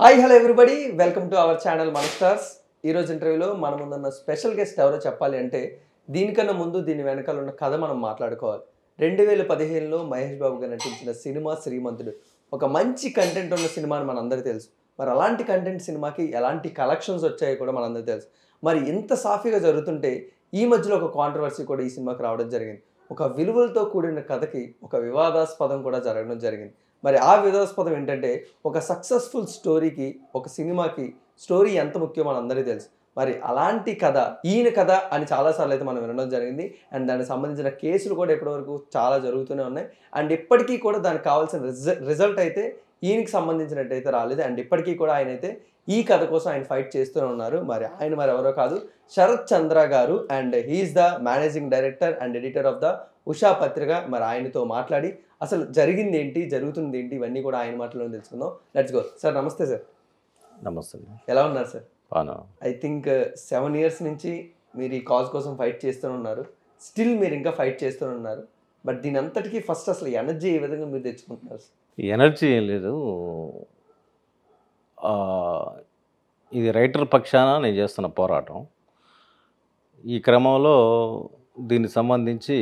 Hi hello everybody welcome to our channel మన stars. ఈరోజు ఇంటర్వ్యూలో మన ముందున్న స్పెషల్ గెస్ట్ ఎవరో చెప్పాలి అంటే దీనికన్నా ముందు దీని వెనకాల ఉన్న కథ మనం మాట్లాడుకోవాలి. 2015లో మహేష్ బాబు గారు నటించిన సినిమా శ్రీమంతుడు ఒక మంచి కంటెంట్ ఉన్న సినిమా అని మనందరికీ తెలుసు. మరి అలాంటి కంటెంట్ సినిమాకి ఎలాంటి కలెక్షన్స్ వచ్చాయో కూడా మనందరికీ తెలుసు. మరి ఇంత సాఫీగా జరుగుతుంటే ఈ మధ్యలో ఒక కాంట్రవర్సీ కూడా ఈ సినిమాకి రావడం జరిగింది. ఒక విలువలతో కూడిన కథకి ఒక వివాదాస్పదం కూడా జరగడం జరిగింది. మరి ఆ వివాదాస్పదం ఏంటంటే ఒక సక్సెస్ఫుల్ స్టోరీకి ఒక సినిమాకి స్టోరీ ఎంత ముఖ్యమో మనందరికీ తెలుసు. మరి అలాంటి కథ ఈయన కథ అని చాలాసార్లు అయితే మనం వినడం జరిగింది. అండ్ దానికి సంబంధించిన కేసులు కూడా ఇప్పటివరకు చాలా జరుగుతూనే ఉన్నాయి. అండ్ ఇప్పటికీ కూడా దానికి కావాల్సిన రిజల్ట్ అయితే ఈయనకి సంబంధించినట్టయితే రాలేదు. అండ్ ఇప్పటికీ కూడా ఆయన అయితే ఈ కథ కోసం ఆయన ఫైట్ చేస్తూనే ఉన్నారు. మరి ఆయన మరి ఎవరో కాదు, శరత్ చంద్ర గారు. And he is the managing director and editor of the Usha Patrika. మరి ఆయనతో మాట్లాడి అసలు జరిగింది ఏంటి, జరుగుతుంది ఏంటి, ఇవన్నీ కూడా ఆయన మాటలో తెలుసుకుందాం. Let's go. సార్ నమస్తే. సార్ నమస్తే. ఎలా ఉన్నారు సార్? ఐ థింక్ 7 years నుంచి మీరు ఈ కాజ్ కోసం ఫైట్ చేస్తూనే ఉన్నారు. స్టిల్ మీరు ఇంకా ఫైట్ చేస్తూనే ఉన్నారు. బట్ దీని అంతటికీ ఫస్ట్ అసలు ఎనర్జీ ఏ విధంగా మీరు తెచ్చుకుంటున్నారు సార్? ఎనర్జీ ఏం లేదు. ఇది రైటర్ పక్షాన నేను చేస్తున్న పోరాటం. ఈ క్రమంలో దీనికి సంబంధించి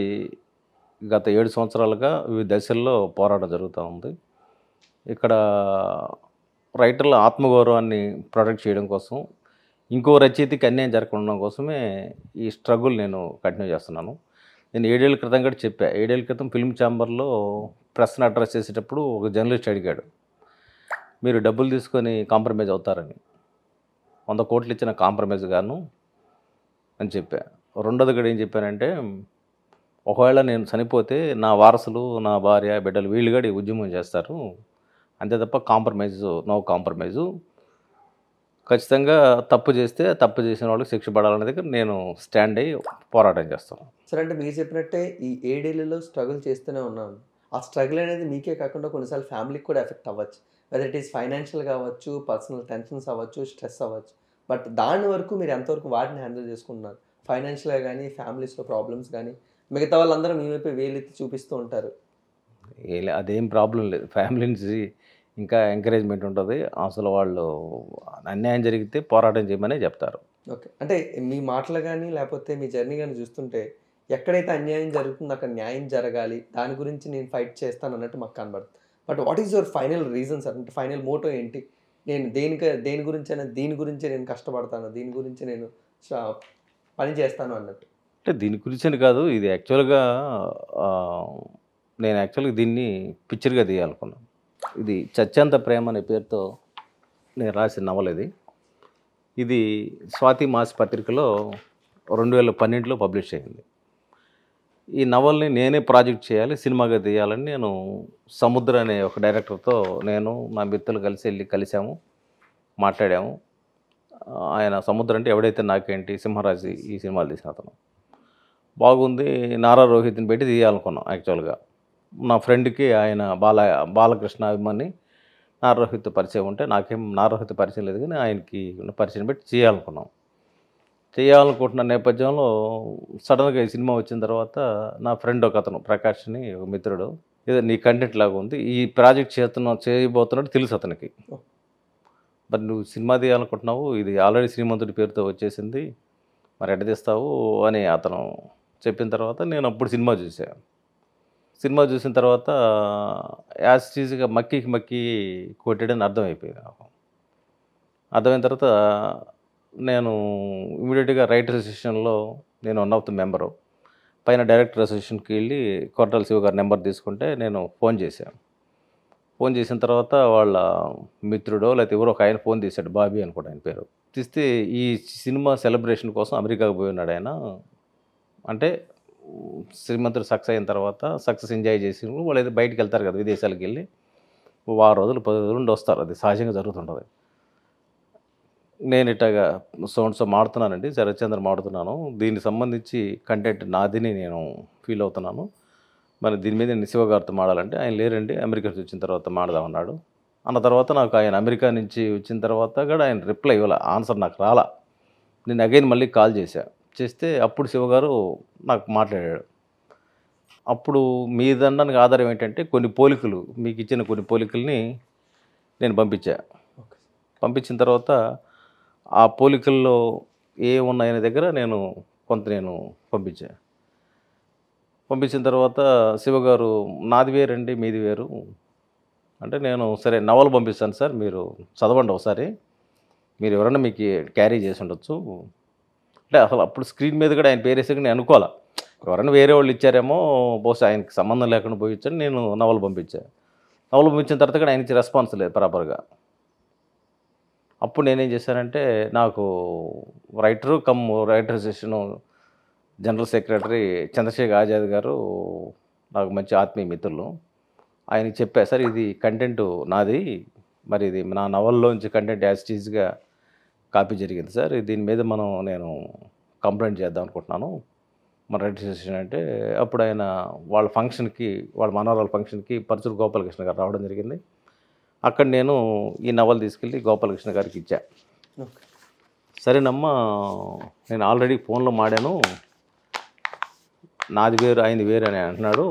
గత 7 సంవత్సరాలుగా వివిధ దశల్లో పోరాటం జరుగుతూ ఉంది. ఇక్కడ రైటర్ల ఆత్మగౌరవాన్ని ప్రొటెక్ట్ చేయడం కోసం, ఇంకో రచయితకి అన్యాయం జరగకుండా కోసమే ఈ స్ట్రగుల్ నేను కంటిన్యూ చేస్తున్నాను. నేను 7 ఏళ్ల క్రితం కూడా చెప్పా. 7 ఏళ్ల క్రితం ఫిల్మ్ ఛాంబర్లో ప్రెస్ని అడ్రస్ చేసేటప్పుడు ఒక జర్నలిస్ట్ అడిగాడు, మీరు డబ్బులు తీసుకొని కాంప్రమైజ్ అవుతారని. 100 కోట్లు ఇచ్చిన కాంప్రమైజ్ గాను అని చెప్పా. రెండోది కూడా ఏం చెప్పానంటే, ఒకవేళ నేను చనిపోతే నా వారసులు, నా భార్య, బిడ్డలు వీళ్ళు కూడా ఉద్యమం చేస్తారు, అంతే తప్ప నో కాంప్రమైజు. ఖచ్చితంగా తప్పు చేస్తే తప్పు చేసిన వాళ్ళకి శిక్ష పడాలనే దగ్గర నేను స్టాండ్ అయ్యి పోరాటం చేస్తాను. సార్ అంటే మీరు చెప్పినట్టే ఈ 7 ఏళ్లలో స్ట్రగుల్ చేస్తూనే ఉన్నాను. ఆ స్ట్రగుల్ అనేది మీకే కాకుండా కొన్నిసార్లు ఫ్యామిలీకి కూడా ఎఫెక్ట్ అవ్వచ్చు. వెదర్ ఇట్ ఈస్ ఫైనాన్షియల్ కావచ్చు, పర్సనల్ టెన్షన్స్ అవ్వచ్చు, స్ట్రెస్ అవ్వచ్చు. బట్ దాని వరకు మీరు ఎంతవరకు వాటిని హ్యాండిల్ చేసుకుంటున్నారు? ఫైనాన్షియల్గా కానీ, ఫ్యామిలీస్లో ప్రాబ్లమ్స్ కానీ, మిగతా వాళ్ళందరూ మీ వైపు వేలెత్తి చూపిస్తూ ఉంటారు. అదేం ప్రాబ్లం లేదు. ఫ్యామిలీ నుంచి ఇంకా ఎంకరేజ్మెంట్ ఉంటుంది. అసలు వాళ్ళు అన్యాయం జరిగితే పోరాటం చేయమనే చెప్తారు. ఓకే. అంటే మీ మాటలు కానీ లేకపోతే మీ జర్నీ కానీ చూస్తుంటే ఎక్కడైతే అన్యాయం జరుగుతుందో అక్కడ న్యాయం జరగాలి, దాని గురించి నేను ఫైట్ చేస్తాను అన్నట్టు మాకు కనబడుతుంది. But what is your final reason sir? అంటే ఫైనల్ మోటో ఏంటి? నేను దేని గురించైనా దీని గురించే నేను కష్టపడతాను, దీని గురించి నేను పని చేస్తాను అన్నట్టు. అంటే దీని గురించి అని కాదు, ఇది యాక్చువల్గా నేను దీన్ని పిక్చర్గా తీయాలనుకున్నాను. ఇది చచ్చేంత ప్రేమ అనే పేరుతో నేను రాసిన నవల ఇది. ఇది స్వాతి మాస్ పత్రికలో 2012లో పబ్లిష్ అయింది. ఈ నవల్ని నేనే ప్రాజెక్ట్ చేయాలి, సినిమాగా తీయాలని నేను సముద్ర అనే ఒక డైరెక్టర్తో నేను నా మిత్రులు కలిసాము, మాట్లాడాము. ఆయన సముద్ర అంటే ఎవడైతే నాకేంటి, సింహరాజు ఈ సినిమాలు తీసిన అతను. బాగుంది, నారా రోహిత్ని పెట్టి తీయాలనుకున్నాం. యాక్చువల్గా నా ఫ్రెండ్కి ఆయన బాలకృష్ణ అభిమాని నారా రోహిత్ పరిచయం ఉంటే, నాకేం నారా రోహిత్ పరిచయం లేదు కానీ ఆయనకి పరిచయం పెట్టి చేయాలనుకుంటున్న నేపథ్యంలో సడన్గా ఈ సినిమా వచ్చిన తర్వాత నా ఫ్రెండ్ ఒక అతను ప్రకాష్ అని ఒక మిత్రుడు, ఏదో నీ కంటెంట్ లాగా ఉంది, ఈ ప్రాజెక్ట్ చేయబోతున్నట్టు తెలుసు అతనికి, మరి నువ్వు సినిమా తీయాలనుకుంటున్నావు, ఇది ఆల్రెడీ శ్రీమంతుడి పేరుతో వచ్చేసింది, మరి ఎట్ట తీస్తావు అని అతను చెప్పిన తర్వాత నేను అప్పుడు సినిమా చూసిన తర్వాత యాజ్ ఈజీగా మక్కి కొట్టాడని అర్థమైపోయింది నాకు. అర్థమైన తర్వాత నేను ఇమీడియట్గా రైటర్ అసోసియేషన్లో నేను 1 of the మెంబరు, పైన డైరెక్టర్ అసోసియేషన్కి వెళ్ళి కొరటాల శివ గారి నెంబర్ తీసుకుంటే నేను ఫోన్ చేసిన తర్వాత వాళ్ళ మిత్రుడో లేకపోతే ఎవరో ఒక ఆయన ఫోన్ తీశాడు, బాబీ అని కూడా ఆయన పేరు. తీస్తే ఈ సినిమా సెలబ్రేషన్ కోసం అమెరికాకు పోయి ఉన్నాడు ఆయన. అంటే శ్రీమంతుడు సక్సెస్ అయిన తర్వాత సక్సెస్ ఎంజాయ్ చేసి వాళ్ళు అయితే బయటికి వెళ్తారు కదా, విదేశాలకు వెళ్ళి 10 రోజులు 10 రోజులు నుండి వస్తారు. అది సహజంగా జరుగుతుంటుంది. నేను ఇట్లాగా సో మాడుతున్నానండి, శరత్చంద్ర మాడుతున్నాను, దీనికి సంబంధించి కంటెంట్ నాదిని నేను ఫీల్ అవుతున్నాను, మరి దీని మీద నేను శివ గారితో మాడాలంటే ఆయన లేరండి, అమెరికా నుంచి వచ్చిన తర్వాత మాడదామన్నాడు. అన్న తర్వాత నాకు ఆయన అమెరికా నుంచి వచ్చిన తర్వాత కూడా ఆయన రిప్లై ఇవ్వాల, ఆన్సర్ నాకు రాలా. నేను అగైన్ మళ్ళీ కాల్ చేస్తే అప్పుడు శివ గారు నాకు మాట్లాడాడు. అప్పుడు మీ దండానికి ఆధారం ఏంటంటే కొన్ని పోలికలు, మీకు ఇచ్చిన కొన్ని పోలికల్ని నేను పంపించా. పంపించిన తర్వాత ఆ పోలికల్లో ఏ ఉన్నాయనే దగ్గర నేను పంపించిన తర్వాత శివగారు నాది వేరండి మీది వేరు అంటే నేను సరే నవలు పంపిస్తాను సార్ మీరు చదవండి ఒకసారి మీరు ఎవరైనా మీకు క్యారీ చేసి ఉండొచ్చు అంటే అసలు అప్పుడు స్క్రీన్ మీద కూడా ఆయన పేరు వేసాక నేను అనుకోవాలా ఎవరైనా వేరే వాళ్ళు ఇచ్చారేమో బహుశా ఆయనకి సంబంధం లేకుండా పోయించని నేను నవలు పంపించిన తర్వాత కూడా ఆయనకి రెస్పాన్స్ లేదు ప్రాపర్గా. అప్పుడు నేనేం చేశానంటే నాకు writer association general secretary Chandrashekhar Azad గారు నాకు మంచి ఆత్మీయ మిత్రులు. ఆయనకి చెప్పా సార్ ఇది కంటెంట్ నాది మరి ఇది నా నవల్లోంచి కంటెంట్ యాజ్ టీజ్గా కాపీ జరిగింది సార్ దీని మీద నేను కంప్లైంట్ చేద్దాం అనుకుంటున్నాను మన రైటర్ అసోసియేషన్ అంటే అప్పుడు ఆయన వాళ్ళ మనవరాల ఫంక్షన్కి పరచూరు గోపాలకృష్ణ గారు రావడం జరిగింది. అక్కడ నేను ఈ నవలు తీసుకెళ్ళి గోపాలకృష్ణ గారికి ఇచ్చా. సరేనమ్మా నేను ఆల్రెడీ ఫోన్లో మాడాను నాది వేరు ఆయనది వేరు అని అంటున్నాడు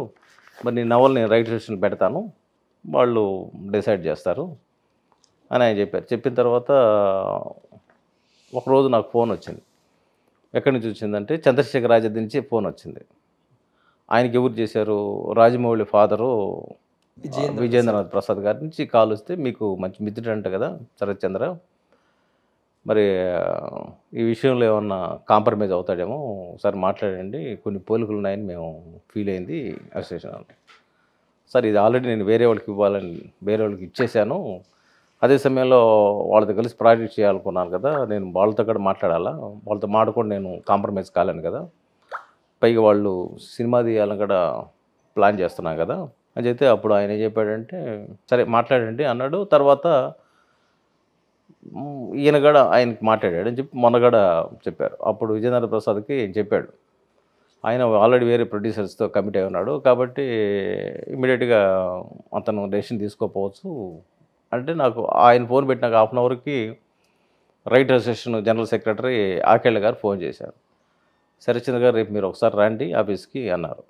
మరి నీ నవలు నేను రైటర్ అసోసియేషన్ పెడతాను వాళ్ళు డిసైడ్ చేస్తారు అని ఆయన చెప్పారు. చెప్పిన తర్వాత ఒకరోజు నాకు ఫోన్ వచ్చింది. ఎక్కడి నుంచి వచ్చిందంటే చంద్రశేఖర్ ఆజాద్ నుంచి ఫోన్ వచ్చింది. ఆయనకి ఎవరు చేశారు రాజమౌళి ఫాదరు విజేంద్రనాథ్ ప్రసాద్ గారి నుంచి కాల్ వస్తే మీకు మంచి మిత్రుడు అంట కదా శరత్ చంద్ర మరి ఈ విషయంలో ఏమన్నా కాంప్రమైజ్ అవుతాడేమో ఒకసారి మాట్లాడండి కొన్ని పోలికలు ఉన్నాయని మేము ఫీల్ అయింది అసోసియేషన్. సార్ ఇది ఆల్రెడీ నేను వేరే వాళ్ళకి ఇచ్చేసాను అదే సమయంలో వాళ్ళతో కలిసి ప్రాజెక్ట్ చేయాలనుకున్నాను కదా నేను వాళ్ళతో కూడా మాట్లాడాలా వాళ్ళతో మాట్లాడుకొని నేను కాంప్రమైజ్ కాలేను కదా పైగా వాళ్ళు సినిమా తీయాలని కూడా ప్లాన్ చేస్తున్నాను కదా అని చెప్తే అప్పుడు ఆయన ఏం చెప్పాడంటే సరే మాట్లాడండి అన్నాడు. తర్వాత ఈయన కూడా ఆయనకి మాట్లాడాడు అని చెప్పి మొన్న కూడా చెప్పారు. అప్పుడు విజయనాథ ప్రసాద్కి చెప్పాడు ఆయన ఆల్రెడీ వేరే ప్రొడ్యూసర్స్తో కమిట్ అయి ఉన్నాడు కాబట్టి ఇమీడియట్గా అతను డెసిషన్ తీసుకోకపోవచ్చు అంటే నాకు ఆయన ఫోన్ పెట్టినాక హాఫ్ అన్ అవర్కి writer association general secretary Akella గారు ఫోన్ చేశారు. శరత్చంద్ర గారు రేపు మీరు ఒకసారి రండి ఆఫీస్కి అన్నారు.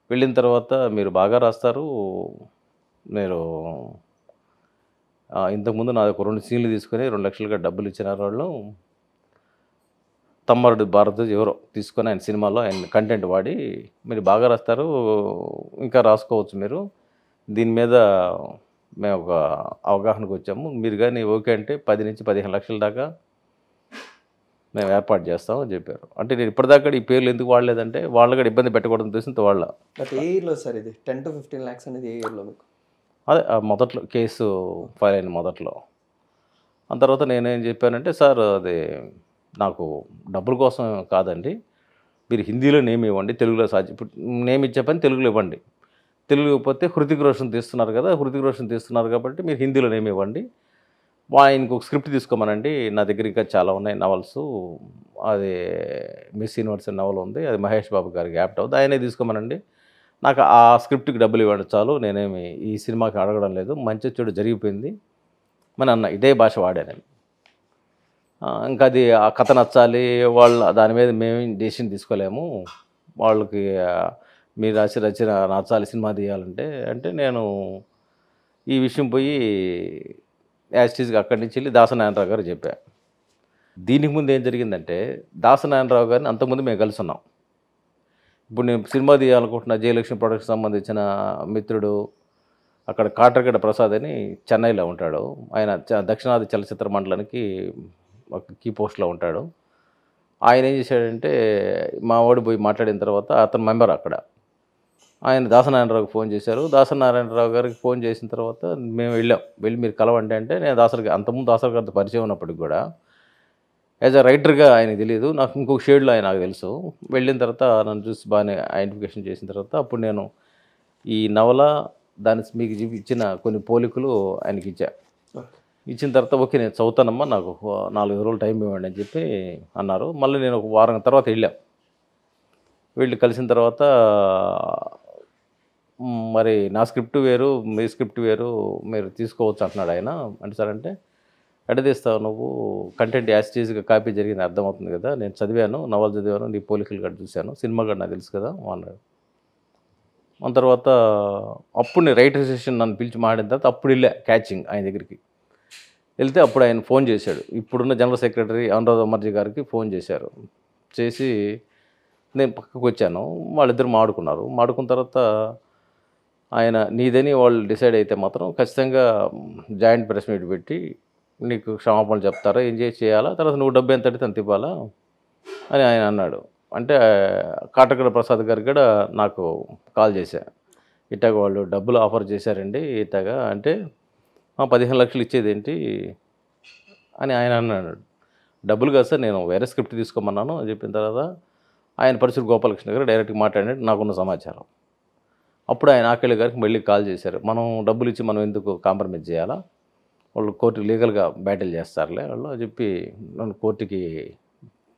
వెళ్ళిన తర్వాత మీరు బాగా రాస్తారు మీరు ఇంతకుముందు నాకు 2 సీన్లు తీసుకొని 2 లక్షలుగా డబ్బులు ఇచ్చినారు వాళ్ళు తమ్మరుడు భారత్ ఎవరో తీసుకొని ఆయన సినిమాలో ఆయన కంటెంట్ వాడి మీరు బాగా రాస్తారు ఇంకా రాసుకోవచ్చు మీరు దీని మీద మేము ఒక అవగాహనకు వచ్చాము మీరు కానీ ఓకే అంటే 10 నుంచి 15 లక్షల దాకా మేము ఏర్పాటు చేస్తామని చెప్పారు. అంటే నేను ఇప్పటిదాకా ఈ పేర్లు ఎందుకు వాడలేదంటే వాళ్ళు కూడా ఇబ్బంది పెట్టకూడదు ఉద్దేశంతో వాళ్ళ. బట్ ఏ ఇయర్లో సార్ ఇది 10 to 15 lakhs అనేది ఏ ఇయర్లో మీకు? అదే మొదట్లో కేసు ఫైల్ అయిన మొదట్లో. ఆ తర్వాత నేనేం చెప్పానంటే సార్ అది నాకు డబ్బుల కోసం కాదండి మీరు హిందీలో నేమ్ ఇవ్వండి తెలుగులో ఇప్పుడు నేమ్ ఇచ్చే పని తెలుగులో ఇవ్వండి తెలుగు ఇవ్వకపోతే హృతిక్ రోషన్ తీస్తున్నారు కాబట్టి మీరు హిందీలో నేమ్ ఇవ్వండి ఆయనకు ఒక స్క్రిప్ట్ తీసుకోమనండి నా దగ్గర ఇంకా చాలా ఉన్నాయి నవల్స్ అది మిస్ యూనివర్స్ నవల్ ఉంది అది మహేష్ బాబు గారికి యాప్ట్ అవుతుంది ఆయనే తీసుకోమనండి నాకు ఆ స్క్రిప్ట్కి డబ్బులు ఇవ్వండి చాలు నేనేమి ఈ సినిమాకి అడగడం లేదు మంచి చెడు జరిగిపోయింది మన అన్న ఇదే భాష వాడాను. ఇంకా అది ఆ కథ నచ్చాలి దాని మీద మేమేం డెసిషన్ తీసుకోలేము వాళ్ళకి మీరు రచన నచ్చాలి సినిమా తీయాలంటే అంటే నేను ఈ విషయం పోయి యాస్టీజ్గా అక్కడి నుంచి వెళ్ళి దాసనారాయణరావు గారు చెప్పా. దీనికి ముందు ఏం జరిగిందంటే దాసనారాయణరావు గారిని అంతకుముందు మేము కలిసి ఉన్నాం. ఇప్పుడు నేను సినిమా తీయాలనుకుంటున్న జయలక్ష్మి ప్రొడక్ట్కి సంబంధించిన మిత్రుడు అక్కడ కాటరగడ్డ ప్రసాద్ అని చెన్నైలో ఉంటాడు ఆయన దక్షిణాది చలచిత్ర మండలానికి ఒక కీ పోస్ట్లో ఉంటాడు. ఆయన ఏం చేశాడంటే మా వాడు పోయి మాట్లాడిన తర్వాత అతను మెంబర్ అక్కడ ఆయన దాసనారాయణరావుకి ఫోన్ చేశారు. దాసనారాయణరావు గారికి ఫోన్ చేసిన తర్వాత మేము వెళ్ళి మీరు కలవండి అంటే నేను అంతకుముందు దాసరి గారితో పరిచయం ఉన్నప్పటికి కూడా యాజ్ అ రైటర్గా ఆయనకు తెలియదు నాకు ఇంకొక షేడ్లో ఆయన నాకు తెలుసు. వెళ్ళిన తర్వాత నన్ను చూసి బాగానే ఐడెంటిఫికేషన్ చేసిన తర్వాత అప్పుడు నేను ఈ నవల దాని మీకు ఇచ్చిన కొన్ని పోలికలు ఆయనకి ఇచ్చిన తర్వాత ఓకే నేను చదువుతానమ్మా నాకు 4 రోజులు టైం ఇవ్వండి అని చెప్పి అన్నారు. మళ్ళీ నేను ఒక వారం తర్వాత వెళ్ళి కలిసిన తర్వాత మరి నా స్క్రిప్ట్ వేరు మీ స్క్రిప్ట్ వేరు మీరు తీసుకోవచ్చు అంటున్నాడు ఆయన. అంటే సార్ అంటే ఎడదీస్తావు నువ్వు కంటెంట్ యాస్టీజ్గా కాపీ జరిగింది అర్థమవుతుంది కదా నేను చదివాను నవల్ చదివాను నీ పోలికలు కూడా చూశాను సినిమా కూడా నాకు తెలుసు కదా అన్నాడు. ఆ తర్వాత అప్పుడు నేను రైటర్ అసోసియేషన్ నన్ను పిలిచి మాట్లాడిన తర్వాత అప్పుడు క్యాచింగ్ ఆయన దగ్గరికి వెళ్తే అప్పుడు ఆయన ఫోన్ చేశాడు. ఇప్పుడున్న జనరల్ సెక్రటరీ అనురాధ అమర్జీ గారికి ఫోన్ చేశారు. చేసి నేను పక్కకు వచ్చాను. వాళ్ళిద్దరు మాడుకున్నారు. మాడుకున్న తర్వాత ఆయన నీదని వాళ్ళు డిసైడ్ అయితే మాత్రం ఖచ్చితంగా జాయింట్ ప్రెస్ మీట్ పెట్టి నీకు క్షమాపణలు చెప్తారా, ఏం చేయాలా, తర్వాత నువ్వు డబ్బు ఎంత అడిగితే అంత ఇవ్వాలా అని ఆయన అన్నాడు. అంటే కాటగడ ప్రసాద్ గారికి కూడా నాకు కాల్ చేశా. ఇట్టాగ వాళ్ళు డబ్బులు ఆఫర్ చేశారండి ఇట్టాగా అంటే 15 లక్షలు ఇచ్చేదేంటి అని ఆయన అన్నాడు. డబ్బులు కాదు సార్, నేను వేరే స్క్రిప్ట్ తీసుకోమన్నాను అని చెప్పిన తర్వాత ఆయన పరిస్థితి గోపాలకృష్ణ గారు డైరెక్ట్గా మాట్లాడినట్టు నాకున్న సమాచారం. అప్పుడు ఆయన ఆకేళ్ళ గారికి మళ్ళీ కాల్ చేశారు. మనం డబ్బులు ఇచ్చి మనం ఎందుకు కాంప్రమైజ్ చేయాలా, వాళ్ళు కోర్టు లీగల్గా బ్యాటిల్ చేస్తారులే వాళ్ళు అని చెప్పి నన్ను కోర్టుకి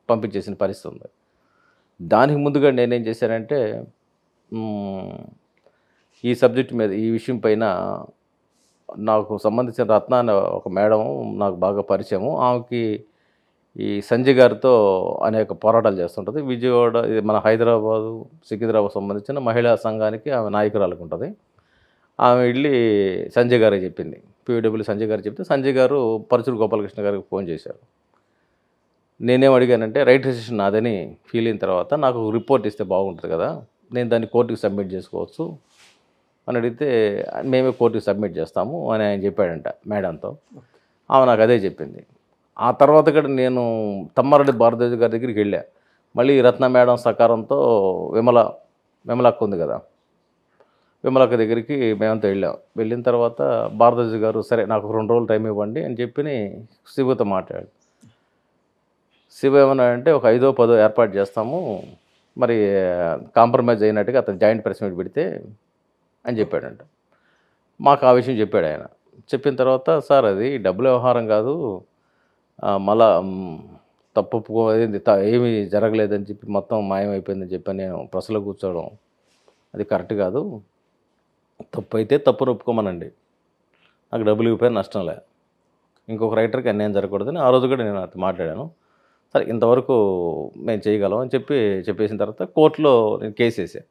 పంపించేసిన పరిస్థితి ఉంది. దానికి ముందుగా నేనేం చేశానంటే ఈ సబ్జెక్ట్ మీద ఈ విషయం పైన నాకు సంబంధించిన రత్న అనే ఒక మేడం నాకు బాగా పరిచయము. ఆమెకి ఈ సంజయ్ గారితో అనేక పోరాటాలు చేస్తుంటుంది. విజయవాడ మన హైదరాబాదు సికింద్రాబాద్ సంబంధించిన మహిళా సంఘానికి ఆమె నాయకురాలకు ఉంటుంది. ఆమె వెళ్ళి సంజయ్ గారికి చెప్పింది, పీడబ్ల్యూ సంజయ్ గారు చెప్తే సంజయ్ గారు పరుచూరు గోపాలకృష్ణ గారికి ఫోన్ చేశారు. నేనేం అడిగానంటే రైట్ డెసిషన్ నాదని ఫీల్ అయిన తర్వాత నాకు రిపోర్ట్ ఇస్తే బాగుంటుంది కదా, నేను దాన్ని కోర్టుకి సబ్మిట్ చేసుకోవచ్చు అని అడిగితే మేమే కోర్టుకి సబ్మిట్ చేస్తాము అని ఆయన చెప్పాడంట మేడంతో. ఆమె నాకు అదే చెప్పింది. ఆ తర్వాత కూడా నేను తమ్మారెడ్డి భారద్వాజ్ గారి దగ్గరికి వెళ్ళా. మళ్ళీ రత్న మేడం సహకారంతో విమలక్క ఉంది కదా, విమలక్క దగ్గరికి మేమంతా వెళ్ళాం. వెళ్ళిన తర్వాత భారద్వాజ్ గారు సరే నాకు 2 రోజులు టైం ఇవ్వండి అని చెప్పి శివతో మాట్లాడాడు. శివ ఏమన్నాడంటే ఒక 5ో 10ో ఏర్పాటు చేస్తాము, మరి కాంప్రమైజ్ అయినట్టుగా అతను జాయింట్ ప్రెస్ మీట్ పెడితే అని చెప్పాడంట. మాకు ఆ విషయం చెప్పాడు ఆయన. చెప్పిన తర్వాత సార్ అది డబ్బుల వ్యవహారం కాదు, మళ్ళా తప్పు ఏమీ జరగలేదని చెప్పి మొత్తం మాయమైపోయిందని చెప్పి నేను ప్రెస్లో కూర్చోవడం అది కరెక్ట్ కాదు, తప్పు అయితే తప్పును ఒప్పుకోమనండి, నాకు డబ్బులు ఇవ్వకపోయినా నష్టం లే, ఇంకొక రైటర్కి అన్యాయం జరగకూడదని ఆ రోజు కూడా నేను అతను మాట్లాడాను. సరే ఇంతవరకు మేము చేయగలం అని చెప్పేసిన తర్వాత కోర్టులో నేను కేసు వేసాను.